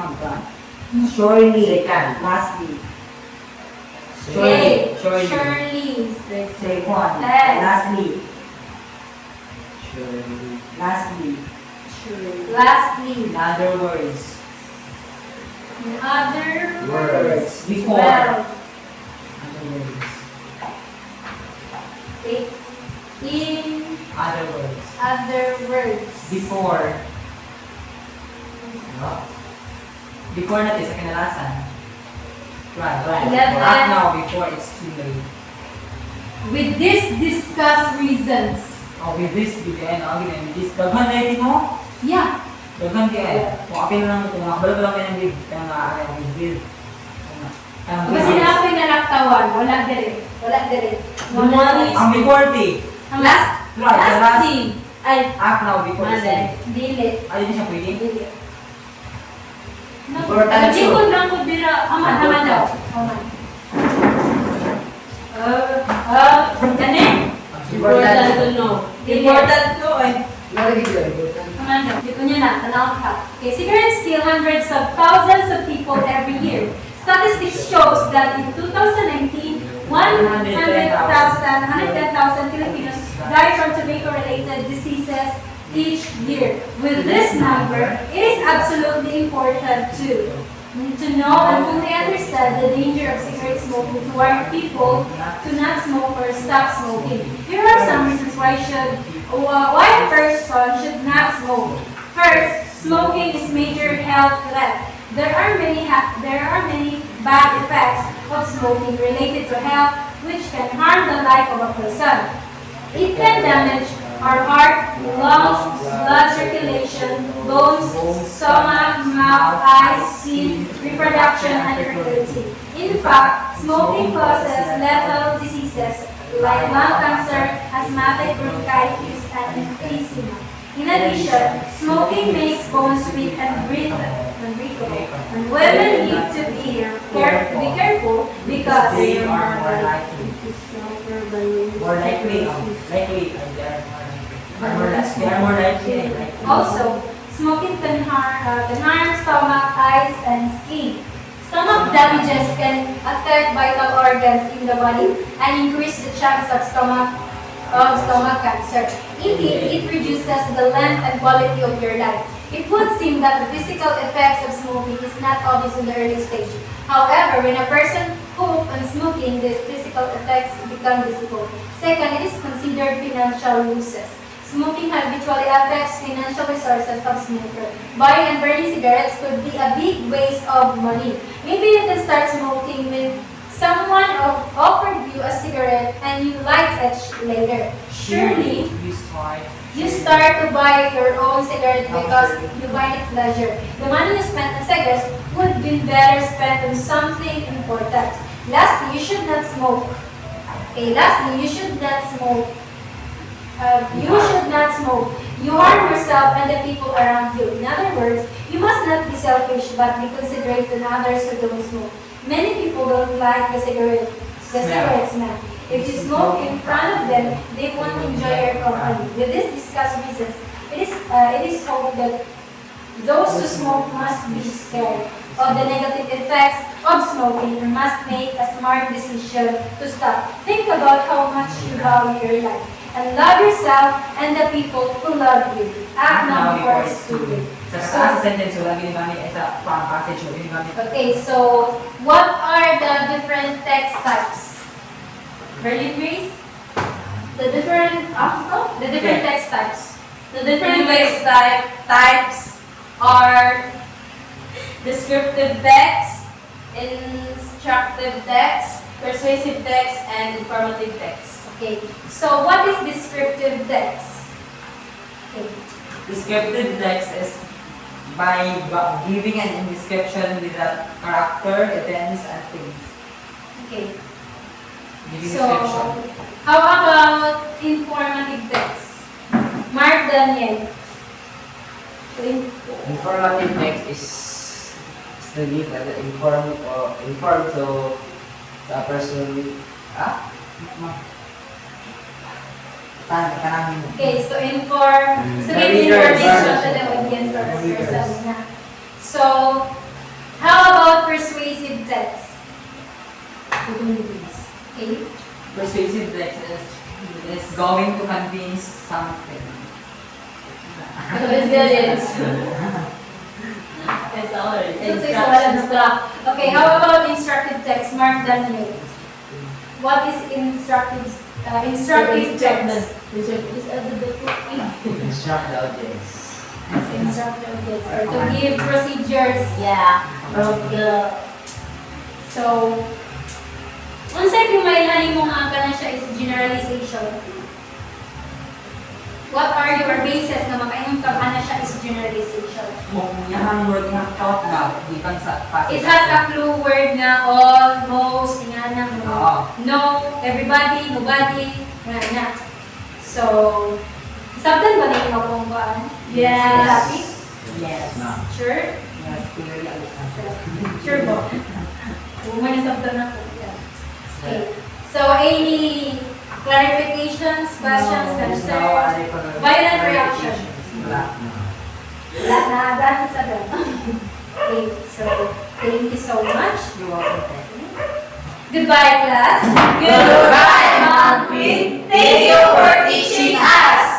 B: Surely.
D: Second.
B: Lastly.
A: Okay.
B: Surely.
A: Surely.
B: Second.
A: Yes.
B: Lastly.
D: Surely.
B: Lastly.
A: Lastly.
B: In other words.
A: In other
D: Words.
B: Before.
A: Well,
B: Other words.
A: in
B: Other words.
A: other words.
B: Before. Before natin sa kinalasan. Right.
A: 11.
B: Right now, before it's too late.
A: With this, discuss reasons.
B: Oh, with this, with this, daghan na yun mo?
A: Yeah.
B: Daghan kaya. Kung apil lang, kung nakabala lang kayo ng with, kaya nga, with this.
A: Kasi na ako yung nalaktawan. Wala dire. Wala dire.
B: Ang before T.
A: Ang last.
B: Right, the last.
A: thing. Ay,
B: Up now, before it's
C: Mali.
A: dili.
B: Ay, hindi siya pwede.
A: Dili.
D: Important
A: Nagikod lang ko dira. Aman, aman daw. Aman. Kani?
C: Important to know.
A: Important
C: to eh.
D: Nalagi ko important.
A: Aman daw. Di ko niya na. Tanaw ka. Okay, cigarettes kill hundreds of thousands of people every year. Statistics shows that in 2019, 110,000 Filipinos died from tobacco-related diseases each year. With this number, it is absolutely important to know and fully understand the danger of cigarette smoking to warn people to not smoke or stop smoking. Here are some reasons why a person should not smoke. First, smoking is major health threat. There are many bad effects of smoking related to health which can harm the life of a person. It can damage our heart, lungs, blood circulation, bones, stomach, mouth, eyes, skin, reproduction, and fertility. In fact, smoking causes lethal diseases like lung cancer, asthmatic bronchitis, and emphysema. In addition, smoking makes bones weak and brittle. And women need to be careful because
B: They are more likely. More likely. They are more likely.
A: also, smoking can harm stomach, eyes, and skin. Stomach damages can affect vital organs in the body and increase the chance of stomach cancer. Indeed, it reduces the length and quality of your life. It would seem that the physical effects of smoking is not obvious in the early stage. However, when a person hooks on smoking, the physical effects become visible. Second, it is considered financial losses. Smoking habitually affects financial resources of smoker. Buying and burning cigarettes could be a big waste of money. Maybe you can start smoking when someone offered you a cigarette and you light it later. Surely,
B: you start
A: you start to buy your own cigarette because you buy it pleasure. The money you spent on cigarettes would be better spent on something important. Lastly, you should not smoke. Okay, lastly, you should not smoke. You should not smoke. You harm yourself and the people around you. In other words, you must not be selfish but be considerate to others who don't smoke. Many people don't like the cigarette smell. If you smoke in front of them, they won't enjoy your company. With this discussed reasons, it is hoped that those who smoke must be scared of the negative effects of smoking and must make a smart decision to stop. Think about how much you value your life and love yourself and the people who love you. Act now before it's too late.
B: Sa sentence, wala ginamit sa passage, wala ginamit.
A: Okay, so what are the different text types? Berlin Grace? The different text types.
C: The different types are descriptive text, instructive text, persuasive text, and informative text.
A: Okay, so what is descriptive text? Okay.
B: Descriptive text is by giving an description with a character, events, and things.
A: Okay.
B: Giving
A: So,
B: description.
A: how about informative text? Mark Daniel.
D: Informative text is to give inform to a person.
A: Okay, so inform, so give information to the audience or yourself na. So, how about persuasive text? Okay.
B: Persuasive text is going to convince something.
C: Resilience. It's already
A: Okay, how about instructive text? Mark Daniel. What is instructive text?
D: Instruct the audience.
A: Instructive text, or to give procedures.
C: Yeah.
A: So, unsay kumailhan mo nga kana siya is generalization. What are your bases na makaingon ka ana siya is generalization?
B: Kung yung word nga thought na, di kan sa passage.
A: It has a clue word na all, most, ingana mo.
B: Oo.
A: No, everybody, nobody, nga. So, sabtan ba na yung akong baan?
C: Yes.
A: Topic?
B: Yes.
A: Sure?
B: Yes, clearly.
A: Sure ba? Kung may nasabtan ako. Yeah. Okay. So, any clarifications, questions, concerns? Violent reaction.
B: Wala.
A: Wala na, dahil sa doon. Okay, so, thank you so much.
B: You're welcome.
A: Goodbye, class.
C: Goodbye, Mom Queen. Thank you for teaching us.